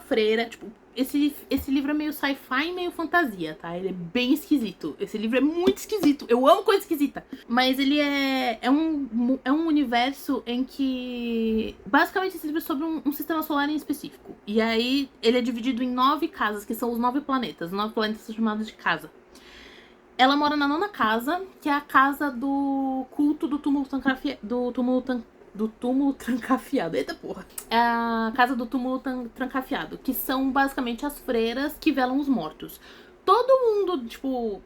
freira, tipo... Esse livro é meio sci-fi e meio fantasia, tá? Ele é bem esquisito. Esse livro é muito esquisito. Eu amo coisa esquisita. Mas ele é um universo em que... Basicamente, esse livro é sobre um sistema solar em específico. E aí, ele é dividido em 9 casas, que são os 9 planetas. Os 9 planetas são chamados de casa. Ela mora na 9ª casa, que é a casa do culto do túmulo trancafiado. Eita porra. É a casa do túmulo trancafiado, que são basicamente as freiras que velam os mortos. Todo mundo, tipo...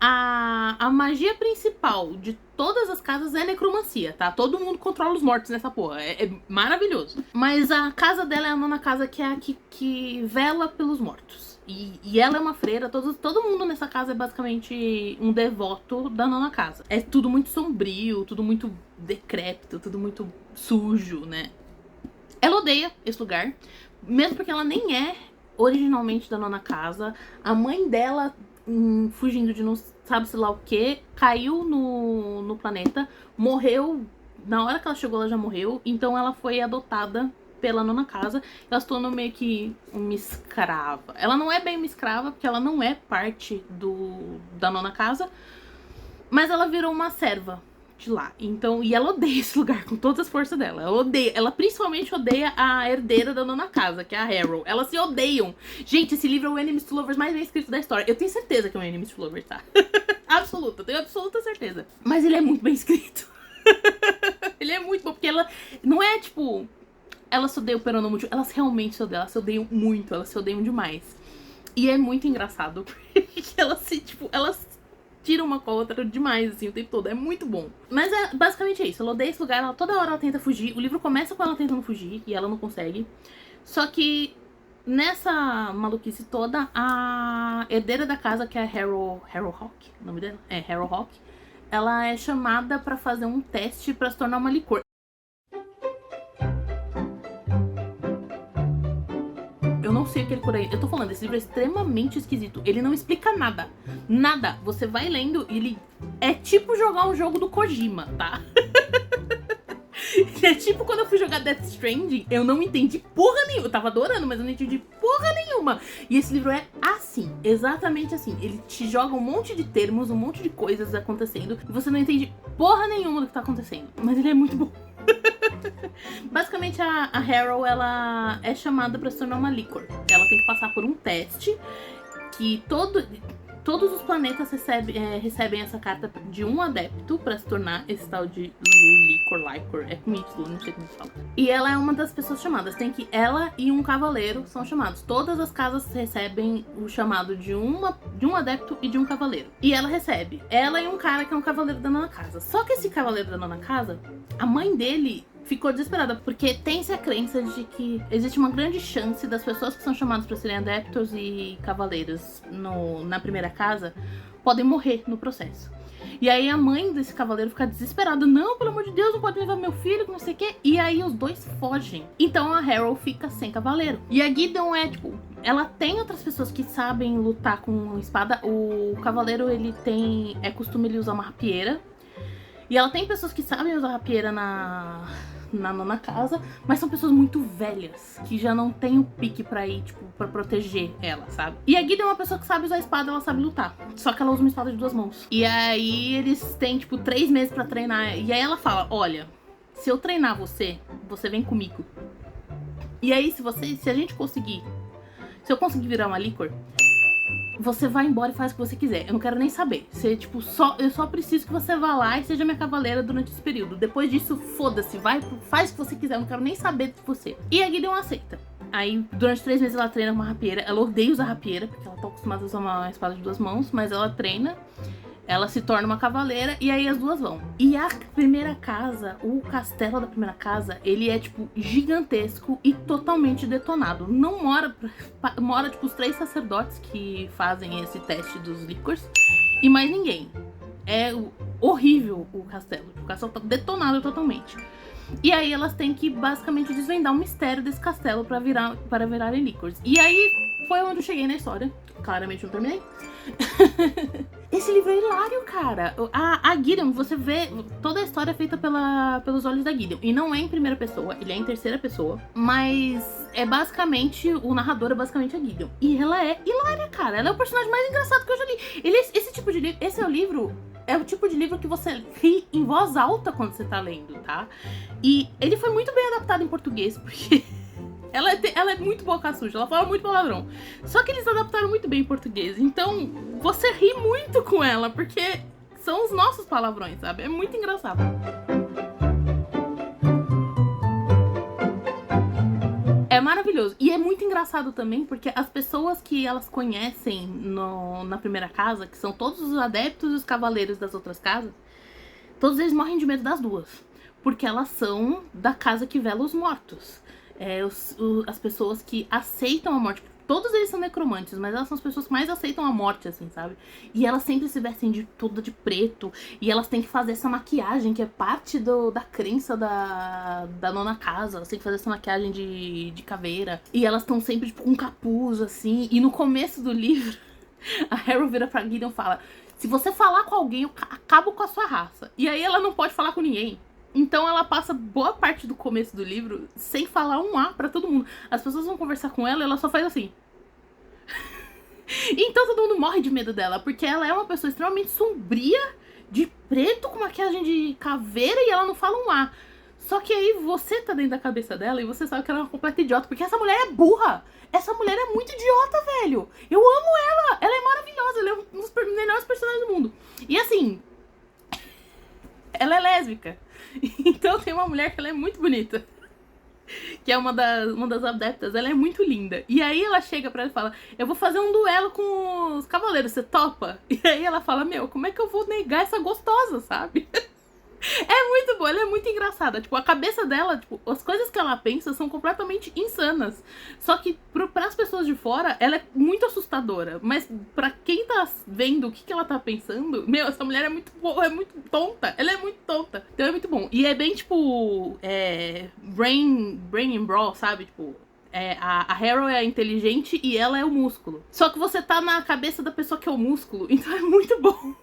A magia principal de todas as casas é necromancia, tá? Todo mundo controla os mortos nessa porra. É maravilhoso. Mas a casa dela é a 9ª casa, que é a que vela pelos mortos. E ela é uma freira, todo mundo nessa casa é basicamente um devoto da 9ª casa. É tudo muito sombrio, tudo muito decrépito, tudo muito sujo, né? Ela odeia esse lugar, mesmo porque ela nem é originalmente da 9ª casa. A mãe dela, fugindo de não sabe-se lá o que, caiu no planeta, morreu. Na hora que ela chegou, ela já morreu. Então ela foi adotada pela 9ª casa. Ela se tornou meio que uma escrava. Ela não é bem uma escrava, porque ela não é parte da 9ª casa, mas ela virou uma serva de lá. Então, e ela odeia esse lugar com todas as forças dela. Ela principalmente odeia a herdeira da 9ª casa, que é a Harrow. Elas se odeiam. Gente, esse livro é o Enemies to Lovers mais bem escrito da história. Eu tenho certeza que é um Enemies to Lovers, tá? Absoluta, tenho absoluta certeza. Mas ele é muito bem escrito. Ele é muito bom, porque ela não é tipo... Elas se odeiam pelo nome, elas realmente se odeiam. Elas se odeiam muito, elas se odeiam demais. E é muito engraçado, porque elas tiram uma com a outra demais, assim, o tempo todo. É muito bom. Mas basicamente é isso. Ela odeia esse lugar, toda hora ela tenta fugir. O livro começa com ela tentando fugir e ela não consegue. Só que nessa maluquice toda, a herdeira da casa, que é a Harrow Hawk, o nome dela? É, Harrow Hawk. Ela é chamada pra fazer um teste pra se tornar uma licor. Eu não sei o que ele por aí. Eu tô falando, esse livro é extremamente esquisito. Ele não explica nada. Nada. Você vai lendo e ele é tipo jogar um jogo do Kojima, tá? É tipo quando eu fui jogar Death Stranding, eu não entendi porra nenhuma. Eu tava adorando, mas eu não entendi porra nenhuma. E esse livro é assim, exatamente assim. Ele te joga um monte de termos, um monte de coisas acontecendo, e você não entende porra nenhuma do que tá acontecendo. Mas ele é muito bom. Basicamente, a Harrow, ela é chamada pra se tornar uma licor. Ela tem que passar por um teste que todos os planetas recebem essa carta de um adepto pra se tornar esse tal de Licor. É com Y, não sei como se fala. E ela é uma das pessoas chamadas. Tem que ela e um cavaleiro são chamados. Todas as casas recebem o chamado de um adepto e de um cavaleiro. E ela recebe. Ela e um cara que é um cavaleiro da 9ª casa. Só que esse cavaleiro da 9ª casa, a mãe dele ficou desesperada, porque tem-se a crença de que existe uma grande chance das pessoas que são chamadas para serem adeptos e cavaleiros na primeira casa podem morrer no processo. E aí a mãe desse cavaleiro fica desesperada. Não, pelo amor de Deus, não pode levar meu filho, não sei o quê. E aí os dois fogem. Então a Harrow fica sem cavaleiro. E a Gideon ela tem outras pessoas que sabem lutar com espada. O cavaleiro, é costume ele usar uma rapieira. E ela tem pessoas que sabem usar rapieira na 9ª casa, mas são pessoas muito velhas, que já não tem o pique pra ir, tipo, pra proteger ela, sabe? E a Gideon é uma pessoa que sabe usar espada, ela sabe lutar. Só que ela usa uma espada de 2 mãos. E aí eles têm, tipo, 3 meses pra treinar. E aí ela fala, olha, se eu treinar você vem comigo. E aí se a gente conseguir, se eu conseguir virar uma licor, você vai embora e faz o que você quiser. Eu não quero nem saber. Você, tipo, eu só preciso que você vá lá e seja minha cavaleira durante esse período. Depois disso, foda-se. Faz o que você quiser. Eu não quero nem saber de você. E a Gideon aceita. Aí, durante 3 meses, ela treina com uma rapieira. Ela odeia usar rapieira, porque ela tá acostumada a usar uma espada de 2 mãos. Mas ela treina. ela se torna uma cavaleira e aí as duas vão. E a primeira casa, o castelo da primeira casa, ele é, tipo, gigantesco e totalmente detonado. Não mora, tipo, os 3 sacerdotes que fazem esse teste dos líquors e mais ninguém. É horrível o castelo. O castelo tá detonado totalmente. E aí elas têm que, basicamente, desvendar o mistério desse castelo para virarem líquors. E aí foi onde eu cheguei na história. Claramente não terminei. Esse livro é hilário, cara. A Gideon, você vê, toda a história é feita pelos olhos da Gideon. E não é em primeira pessoa, ele é em terceira pessoa. Mas é basicamente, o narrador é basicamente a Gideon. E ela é hilária, cara. Ela é o personagem mais engraçado que eu já li. Esse é o livro... É o tipo de livro que você ri em voz alta quando você tá lendo, tá? E ele foi muito bem adaptado em português, porque ela é muito boca suja, ela fala muito palavrão. Só que eles adaptaram muito bem em português, então você ri muito com ela, porque são os nossos palavrões, sabe? É muito engraçado. É maravilhoso. E é muito engraçado também, porque as pessoas que elas conhecem na primeira casa, que são todos os adeptos e os cavaleiros das outras casas, todos eles morrem de medo das duas. Porque elas são da casa que vela os mortos. As pessoas que aceitam a morte. Todos eles são necromantes, mas elas são as pessoas que mais aceitam a morte, assim, sabe? E elas sempre se vestem toda de preto. E elas têm que fazer essa maquiagem, que é parte da crença da nona casa. Elas têm que fazer essa maquiagem de caveira. E elas estão sempre, tipo, com um capuz, assim. E no começo do livro, a Harrow vira pra Gideon e fala: se você falar com alguém, eu acabo com a sua raça. E aí ela não pode falar com ninguém. Então ela passa boa parte do começo do livro sem falar um A pra todo mundo. As pessoas vão conversar com ela e ela só faz assim. Então todo mundo morre de medo dela, porque ela é uma pessoa extremamente sombria, de preto, com maquiagem de caveira, e ela não fala um A. Só que aí você tá dentro da cabeça dela e você sabe que ela é uma completa idiota, porque essa mulher é burra. Essa mulher é muito idiota, velho. Eu amo ela. Ela é maravilhosa. Ela é um dos melhores personagens do mundo. E assim, ela é lésbica. Então tem uma mulher que ela é muito bonita, que é uma das adeptas. Ela é muito linda. E aí ela chega pra ela e fala: eu vou fazer um duelo com os cavaleiros, você topa? E aí ela fala: meu, como é que eu vou negar essa gostosa, sabe? É muito boa, ela é muito engraçada. Tipo, a cabeça dela, tipo, as coisas que ela pensa são completamente insanas. Só que pras pessoas de fora, ela é muito assustadora. Mas pra quem tá vendo o que ela tá pensando, meu, essa mulher é muito boa, é muito tonta. Ela é muito tonta. Então é muito bom. E é bem, tipo, brain and brawl, sabe? Tipo, a Harrow é a inteligente e ela é o músculo. Só que você tá na cabeça da pessoa que é o músculo, então é muito bom.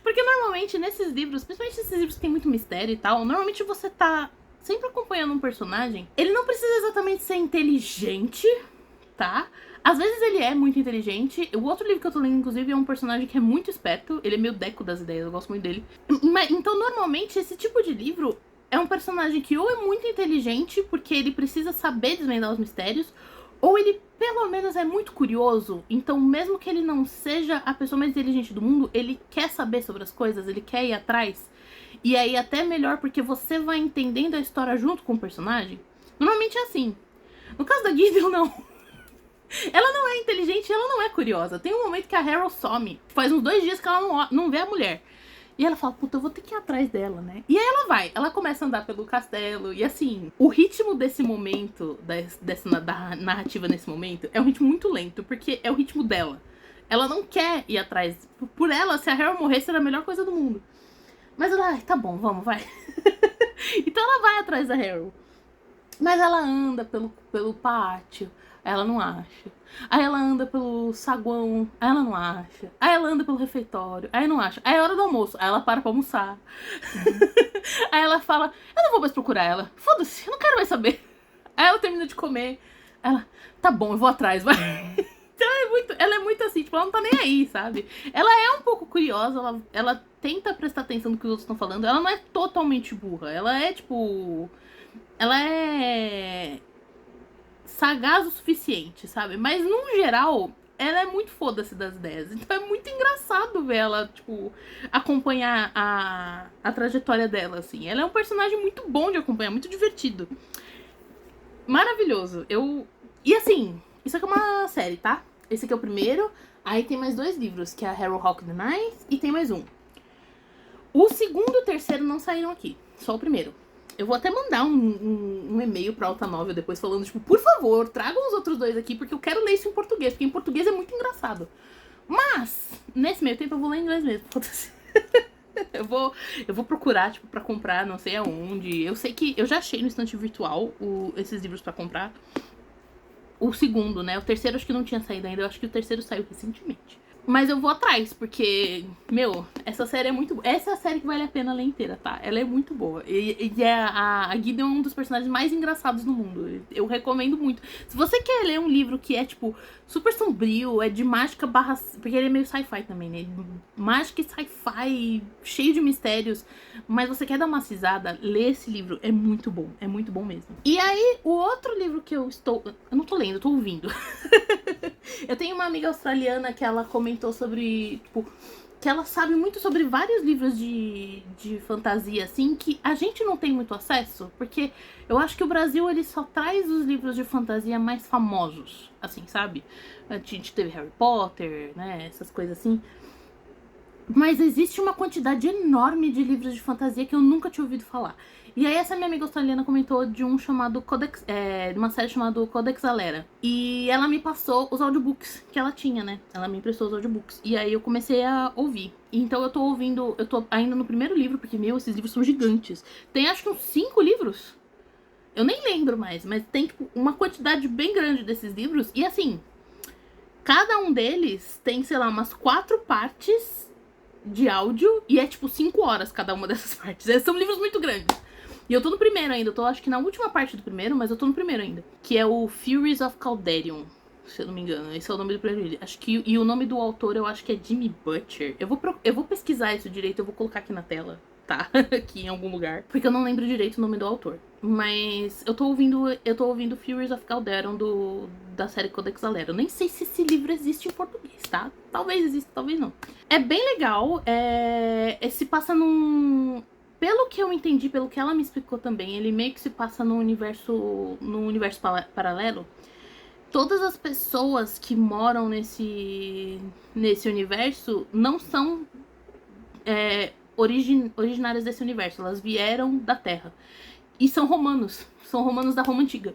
Porque normalmente nesses livros, principalmente esses livros que tem muito mistério e tal, normalmente você tá sempre acompanhando um personagem. Ele não precisa exatamente ser inteligente, tá? Às vezes ele é muito inteligente. O outro livro que eu tô lendo, inclusive, é um personagem que é muito esperto. Ele é meio Deco das ideias, eu gosto muito dele. Então, normalmente, esse tipo de livro é um personagem que ou é muito inteligente, porque ele precisa saber desvendar os mistérios, ou ele, pelo menos, é muito curioso. Então, mesmo que ele não seja a pessoa mais inteligente do mundo, ele quer saber sobre as coisas, ele quer ir atrás. E aí, até melhor, porque você vai entendendo a história junto com o personagem. Normalmente é assim. No caso da Gideon, não. Ela não é inteligente, ela não é curiosa. Tem um momento que a Harrow some. Faz uns 2 dias que ela não vê a mulher. E ela fala: puta, eu vou ter que ir atrás dela, né? E aí ela vai, ela começa a andar pelo castelo. E assim, o ritmo desse momento, da narrativa nesse momento, é um ritmo muito lento, porque é o ritmo dela. Ela não quer ir atrás. Por ela, se a Harrow morresse, era a melhor coisa do mundo. Mas ela, tá bom, vamos, vai. Então ela vai atrás da Harrow. Mas ela anda pelo pátio, aí ela não acha. Aí ela anda pelo saguão, aí ela não acha. Aí ela anda pelo refeitório, aí não acha. Aí é hora do almoço, aí ela para pra almoçar. Aí ela fala: eu não vou mais procurar ela. Foda-se, eu não quero mais saber. Aí ela termina de comer. Ela: tá bom, eu vou atrás, vai. Então ela é muito assim, tipo, ela não tá nem aí, sabe? Ela é um pouco curiosa, ela tenta prestar atenção no que os outros estão falando. Ela não é totalmente burra. Ela é, tipo... Ela é sagaz o suficiente, sabe? Mas, no geral, ela é muito foda-se das ideias. Então é muito engraçado ver ela, tipo, acompanhar a trajetória dela, assim. Ela é um personagem muito bom de acompanhar, muito divertido. Maravilhoso. E assim, isso aqui é uma série, tá? Esse aqui é o primeiro, Aí tem mais 2 livros, que é a Harrow Hawk the Ninth e tem mais um. O segundo e o terceiro não saíram aqui, só o primeiro. Eu vou até mandar um e-mail pra Alta Novel depois falando, tipo, por favor, tragam os outros 2 aqui, porque eu quero ler isso em português, porque em português é muito engraçado. Mas, nesse meio tempo eu vou ler em inglês mesmo. Eu vou procurar, tipo, pra comprar, não sei aonde. Eu sei que eu já achei no estante virtual esses livros pra comprar. O segundo, né? O terceiro acho que não tinha saído ainda. Eu acho que o terceiro saiu recentemente. Mas eu vou atrás, porque, meu, essa série é muito boa. Essa é a série que vale a pena ler inteira, tá? Ela é muito boa. E a Gideon é um dos personagens mais engraçados do mundo. Eu recomendo muito. Se você quer ler um livro que é, tipo, super sombrio, é de mágica barra... Porque ele é meio sci-fi também, né? Mágica e sci-fi, cheio de mistérios. Mas você quer dar uma cisada, lê esse livro. É muito bom mesmo. E aí, o outro livro que eu não tô lendo, eu tô ouvindo. Eu tenho uma amiga australiana que ela comentou sobre, tipo, que ela sabe muito sobre vários livros de fantasia, assim, que a gente não tem muito acesso, porque eu acho que o Brasil, ele só traz os livros de fantasia mais famosos, assim, sabe? A gente teve Harry Potter, né, essas coisas assim. Mas existe uma quantidade enorme de livros de fantasia que eu nunca tinha ouvido falar. E aí essa minha amiga australiana comentou de um chamado Codex, de uma série chamada Codex Alera. E ela me passou os audiobooks que ela tinha, né? Ela me emprestou os audiobooks. E aí eu comecei a ouvir. Então eu tô ainda no primeiro livro, porque, meu, esses livros são gigantes. Tem acho que uns 5 livros. Eu nem lembro mais, mas tem, tipo, uma quantidade bem grande desses livros. E assim, cada um deles tem, sei lá, umas 4 partes de áudio, e é tipo 5 horas cada uma dessas partes. São livros muito grandes. E eu tô no primeiro ainda, eu tô acho que na última parte do primeiro, mas eu tô no primeiro ainda. Que é o Furies of Calderion, se eu não me engano. Esse é o nome do primeiro livro. Acho que, e o nome do autor eu acho que é Jimmy Butcher. Eu vou pesquisar isso direito, eu vou colocar aqui na tela, tá? Aqui em algum lugar. Porque eu não lembro direito o nome do autor. Mas eu tô ouvindo Furies of Calderion da série Codex Alera. Eu nem sei se esse livro existe em português, tá? Talvez exista, talvez não. É bem legal, se passa num... Pelo que eu entendi, pelo que ela me explicou também, ele meio que se passa num universo paralelo. Todas as pessoas que moram nesse universo não são originárias desse universo, elas vieram da Terra. E são romanos da Roma Antiga.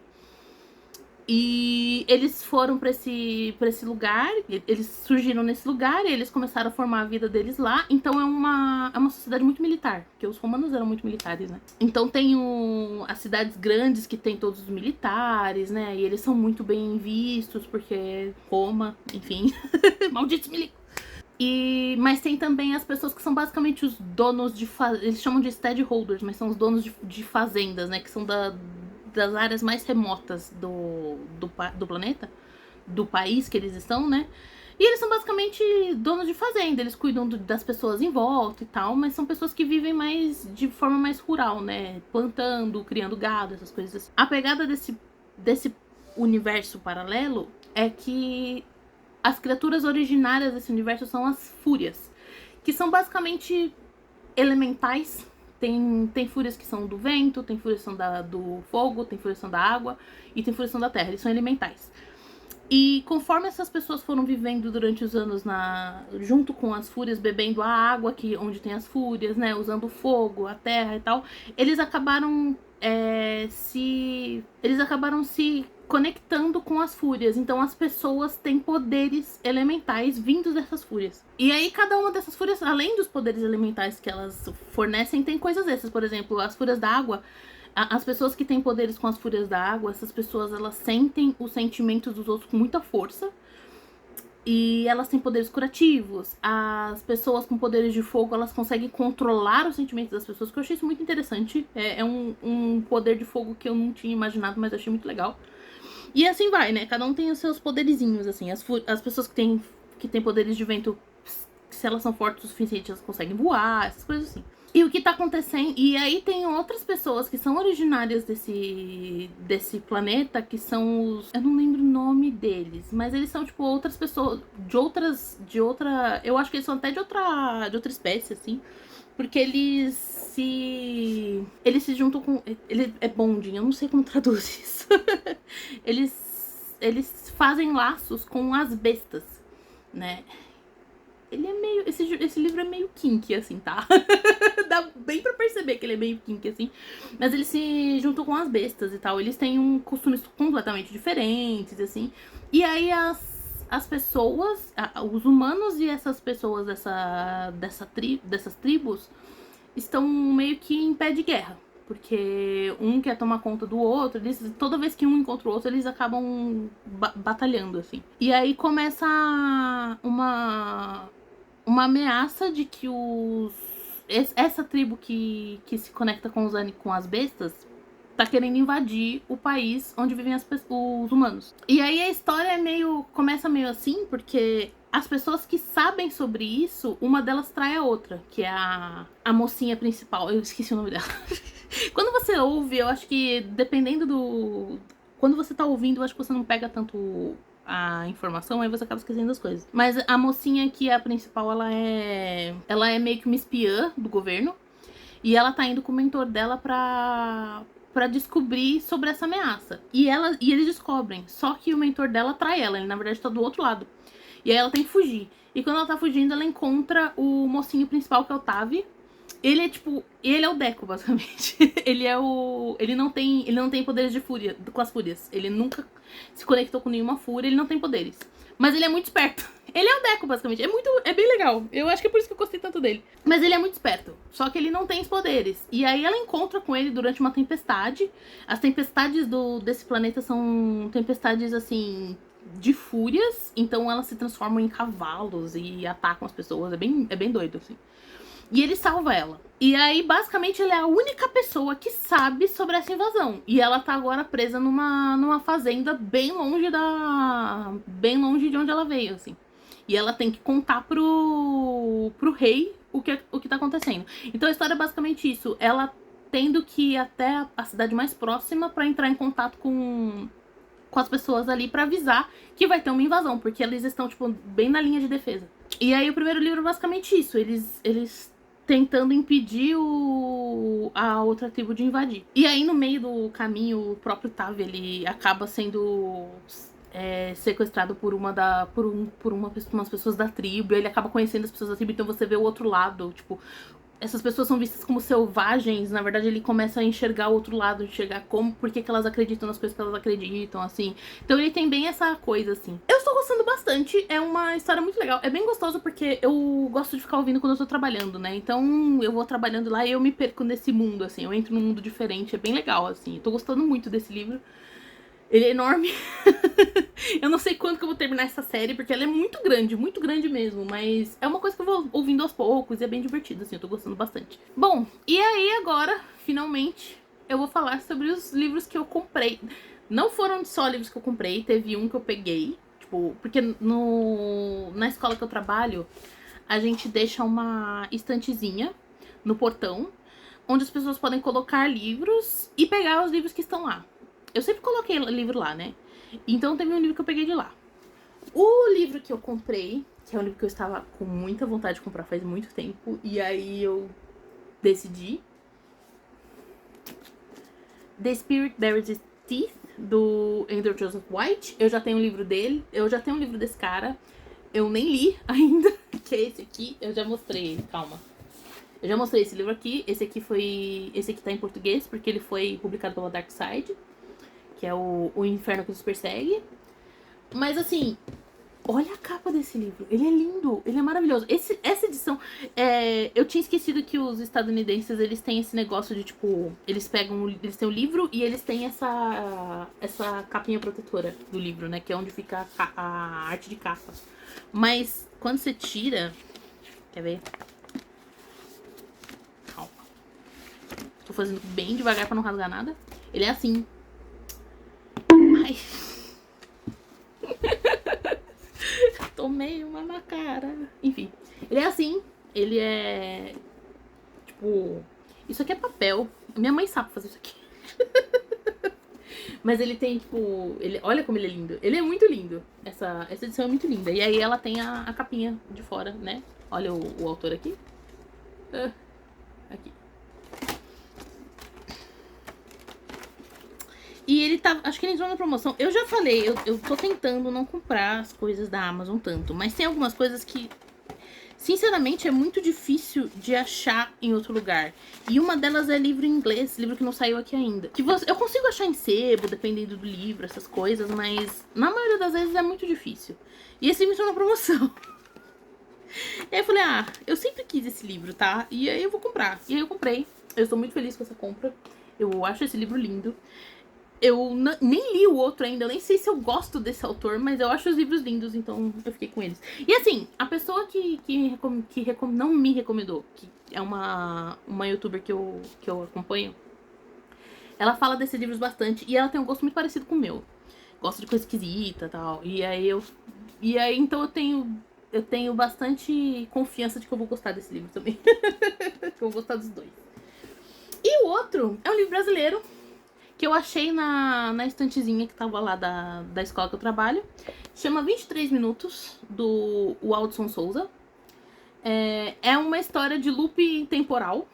E eles foram pra esse lugar, eles surgiram nesse lugar e eles começaram a formar a vida deles lá. Então é uma sociedade muito militar, porque os romanos eram muito militares, né? Então tem as cidades grandes que tem todos os militares, né? E eles são muito bem vistos, porque Roma, enfim, malditos milicos. Mas tem também as pessoas que são basicamente os donos de... Eles chamam de stakeholders, mas são os donos de fazendas, né? Que são das áreas mais remotas do planeta, do país que eles estão, né? E eles são basicamente donos de fazenda, eles cuidam das pessoas em volta e tal, mas são pessoas que vivem de forma mais rural, né? Plantando, criando gado, essas coisas assim. A pegada desse universo paralelo é que as criaturas originárias desse universo são as fúrias, que são basicamente elementais. Tem fúrias que são do vento, tem fúrias que são do fogo, tem fúrias que são da água e tem fúrias que são da terra. Eles são elementais. E conforme essas pessoas foram vivendo durante os anos junto com as fúrias, bebendo a água onde tem as fúrias, né, usando o fogo, a terra e tal, eles acabaram se conectando com as fúrias. Então as pessoas têm poderes elementais vindos dessas fúrias. E aí cada uma dessas fúrias, além dos poderes elementais que elas fornecem, tem coisas extras. Por exemplo, as fúrias da água, as pessoas que têm poderes com as fúrias da água, essas pessoas, elas sentem os sentimentos dos outros com muita força. E elas têm poderes curativos. As pessoas com poderes de fogo, elas conseguem controlar os sentimentos das pessoas, que eu achei isso muito interessante. É um poder de fogo que eu não tinha imaginado, mas eu achei muito legal. E assim vai, né? Cada um tem os seus poderizinhos, assim. As pessoas que têm poderes de vento, se elas são fortes o suficiente, elas conseguem voar, essas coisas assim. E o que tá acontecendo... E aí tem outras pessoas que são originárias desse planeta, que são os... Eu não lembro o nome deles, mas eles são, tipo, outras pessoas de outra... Eu acho que eles são até de outra espécie, assim. Porque eles se juntam com... Ele é bonding, eu não sei como traduz isso. Eles fazem laços com as bestas. né? Ele é meio... Esse livro é meio kinky, assim, tá? Dá bem pra perceber que ele é meio kinky, assim. Mas eles se juntam com as bestas e tal. Eles têm costumes completamente diferentes, assim. E aí as pessoas, os humanos e essas pessoas dessas tribos estão meio que em pé de guerra. Porque um quer tomar conta do outro, toda vez que um encontra o outro, eles acabam batalhando, assim. E aí começa uma ameaça de que essa tribo que se conecta com as bestas tá querendo invadir o país onde vivem os humanos. E aí a história começa meio assim, porque as pessoas que sabem sobre isso, uma delas trai a outra, que é a mocinha principal. Eu esqueci o nome dela. Quando você ouve, eu acho que dependendo do... Quando você tá ouvindo, eu acho que você não pega tanto a informação, aí você acaba esquecendo as coisas. Mas a mocinha que é a principal, ela é meio que uma espiã do governo. E ela tá indo com o mentor dela pra descobrir sobre essa ameaça. E eles descobrem. Só que o mentor dela trai ela. Ele, na verdade, tá do outro lado. E aí ela tem que fugir. E quando ela tá fugindo, ela encontra o mocinho principal, que é o Tavi. Ele é tipo... Ele é o Deco, basicamente. Ele não tem poderes de fúria, com as fúrias. Ele nunca se conectou com nenhuma fúria, ele não tem poderes. Mas ele é muito esperto. Ele é o Deco, basicamente. É bem legal. Eu acho que é por isso que eu gostei tanto dele. Mas ele é muito esperto. Só que ele não tem os poderes. E aí ela encontra com ele durante uma tempestade. As tempestades desse planeta são tempestades, assim, de fúrias. Então elas se transformam em cavalos e atacam as pessoas. É bem doido, assim. E ele salva ela. E aí, basicamente, ele é a única pessoa que sabe sobre essa invasão. E ela tá agora presa numa fazenda bem longe de onde ela veio, assim. E ela tem que contar pro rei o que tá acontecendo. Então a história é basicamente isso. Ela tendo que ir até a cidade mais próxima pra entrar em contato com as pessoas ali pra avisar que vai ter uma invasão. Porque eles estão, tipo, bem na linha de defesa. E aí o primeiro livro é basicamente isso. Eles tentando impedir a outra tribo de invadir. E aí, no meio do caminho, o próprio Tavi, ele acaba sendo sequestrado por umas pessoas da tribo. E ele acaba conhecendo as pessoas da tribo, então você vê o outro lado, tipo... Essas pessoas são vistas como selvagens, na verdade ele começa a enxergar o outro lado, enxergar por que elas acreditam nas coisas que elas acreditam, assim. Então ele tem bem essa coisa, assim. Eu estou gostando bastante, é uma história muito legal. É bem gostoso porque eu gosto de ficar ouvindo quando eu tô trabalhando, né? Então eu vou trabalhando lá e eu me perco nesse mundo, assim. Eu entro num mundo diferente, é bem legal, assim. Eu tô gostando muito desse livro. Ele é enorme. Eu não sei quando que eu vou terminar essa série, porque ela é muito grande mesmo. Mas é uma coisa que eu vou ouvindo aos poucos e é bem divertido, assim, eu tô gostando bastante. Bom, e aí agora, finalmente, eu vou falar sobre os livros que eu comprei. Não foram só livros que eu comprei, teve um que eu peguei. Tipo, porque na escola que eu trabalho, a gente deixa uma estantezinha no portão, onde as pessoas podem colocar livros e pegar os livros que estão lá. Eu sempre coloquei livro lá, né? Então teve um livro que eu peguei de lá. O livro que eu comprei, que é um livro que eu estava com muita vontade de comprar faz muito tempo, e aí eu decidi. The Spirit Bears Its Teeth, do Andrew Joseph White. Eu já tenho um livro dele, eu já tenho um livro desse cara. Eu nem li ainda, que é esse aqui. Eu já mostrei ele, calma. Eu já mostrei esse livro aqui. Esse aqui tá em português, porque ele foi publicado pela Dark Side, que é o Inferno que nos persegue. Mas assim, olha a capa desse livro. Ele é lindo, ele é maravilhoso. Essa edição, eu tinha esquecido que os estadunidenses, eles têm esse negócio de, tipo, eles têm o livro e eles têm essa capinha protetora do livro, né? Que é onde fica a arte de capa. Mas quando você tira, quer ver? Calma. Tô fazendo bem devagar pra não rasgar nada. Ele é assim. Ai. Tomei uma na cara. Enfim, ele é assim. Ele é... Tipo... Isso aqui é papel. Minha mãe sabe fazer isso aqui. Mas ele tem, tipo... Olha como ele é lindo. Ele é muito lindo. Essa edição é muito linda. E aí ela tem a capinha de fora, né? Olha o autor aqui. Aqui. E ele tá, acho que ele entrou na promoção. Eu já falei, eu tô tentando não comprar as coisas da Amazon tanto, mas tem algumas coisas que, sinceramente, é muito difícil de achar em outro lugar. E uma delas é livro em inglês, livro que não saiu aqui ainda. Que eu consigo achar em sebo, dependendo do livro, essas coisas, mas na maioria das vezes é muito difícil. E esse livro entrou na promoção. E aí eu falei, eu sempre quis esse livro, tá? E aí eu vou comprar. E aí eu comprei. Eu estou muito feliz com essa compra. Eu acho esse livro lindo. Eu nem li o outro ainda, eu nem sei se eu gosto desse autor, mas eu acho os livros lindos, então eu fiquei com eles. E assim, a pessoa que não me recomendou, que é uma youtuber que eu acompanho, ela fala desses livros bastante e ela tem um gosto muito parecido com o meu. Gosta de coisa esquisita e tal. E aí então eu tenho bastante confiança de que eu vou gostar desse livro também. Que eu vou gostar dos dois. E o outro é um livro brasileiro que eu achei na estantezinha que tava lá da escola que eu trabalho. Chama 23 Minutos, do Waldson Souza. É uma história de loop temporal.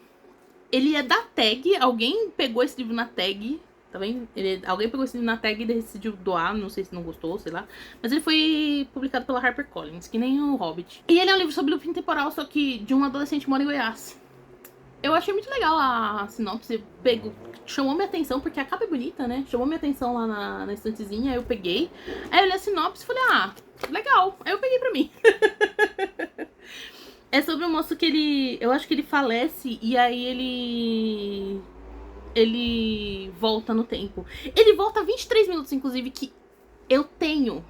Ele é da Tag, alguém pegou esse livro na Tag, tá vendo? Alguém pegou esse livro na Tag e decidiu doar, não sei se não gostou, sei lá. Mas ele foi publicado pela HarperCollins, que nem o Hobbit. E ele é um livro sobre loop temporal, só que de um adolescente que mora em Goiás. Eu achei muito legal a sinopse, chamou minha atenção, porque a capa é bonita, né? Chamou minha atenção lá na estantezinha, aí eu peguei. Aí eu olhei a sinopse e falei, legal. Aí eu peguei pra mim. É sobre um moço que eu acho que ele falece e aí ele volta no tempo. Ele volta 23 minutos, inclusive, que eu tenho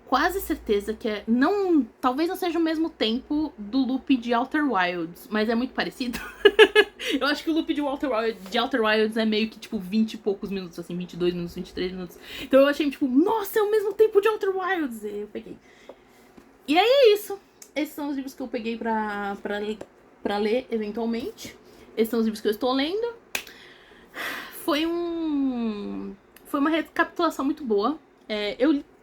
quase certeza que talvez não seja o mesmo tempo do loop de Outer Wilds, mas é muito parecido. Eu acho que o loop de Outer Wilds é meio que, tipo, 20 e poucos minutos, assim, 22 minutos, 23 minutos. Então eu achei, tipo, nossa, é o mesmo tempo de Outer Wilds. E eu peguei. E aí é isso. Esses são os livros que eu peguei pra ler, eventualmente. Esses são os livros que eu estou lendo. Foi uma recapitulação muito boa.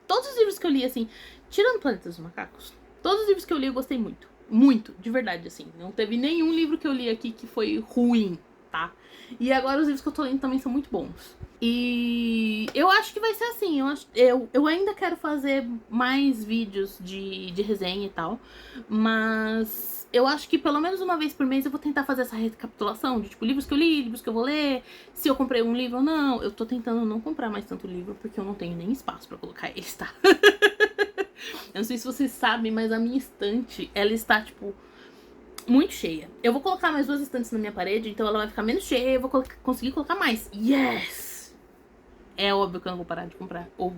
Todos os livros que eu li, assim, tirando Planeta dos Macacos, todos os livros que eu li eu gostei muito. Muito, de verdade, assim. Não teve nenhum livro que eu li aqui que foi ruim, tá? E agora os livros que eu tô lendo também são muito bons. E eu acho que vai ser assim. Eu ainda quero fazer mais vídeos de resenha e tal. Mas eu acho que pelo menos uma vez por mês eu vou tentar fazer essa recapitulação de, tipo, livros que eu li, livros que eu vou ler, se eu comprei um livro ou não. Eu tô tentando não comprar mais tanto livro, porque eu não tenho nem espaço pra colocar eles, tá? Eu não sei se vocês sabem, mas a minha estante, ela está, tipo, muito cheia. Eu vou colocar mais 2 estantes na minha parede, então ela vai ficar menos cheia e eu vou conseguir colocar mais. Yes! É óbvio que eu não vou parar de comprar, ou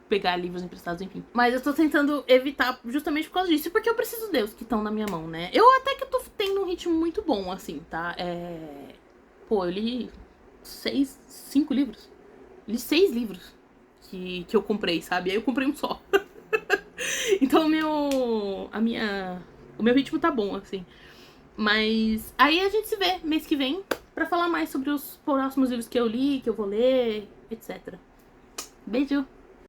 pegar livros emprestados, enfim. Mas eu tô tentando evitar justamente por causa disso, porque eu preciso deles que estão na minha mão, né? Eu até que tô tendo um ritmo muito bom, assim, tá? Pô, eu li 5 livros. Li 6 livros que eu comprei, sabe? Aí eu comprei um só. Então o meu ritmo tá bom, assim. Mas aí a gente se vê mês que vem pra falar mais sobre os próximos livros que eu li, que eu vou ler, etc. Beijo!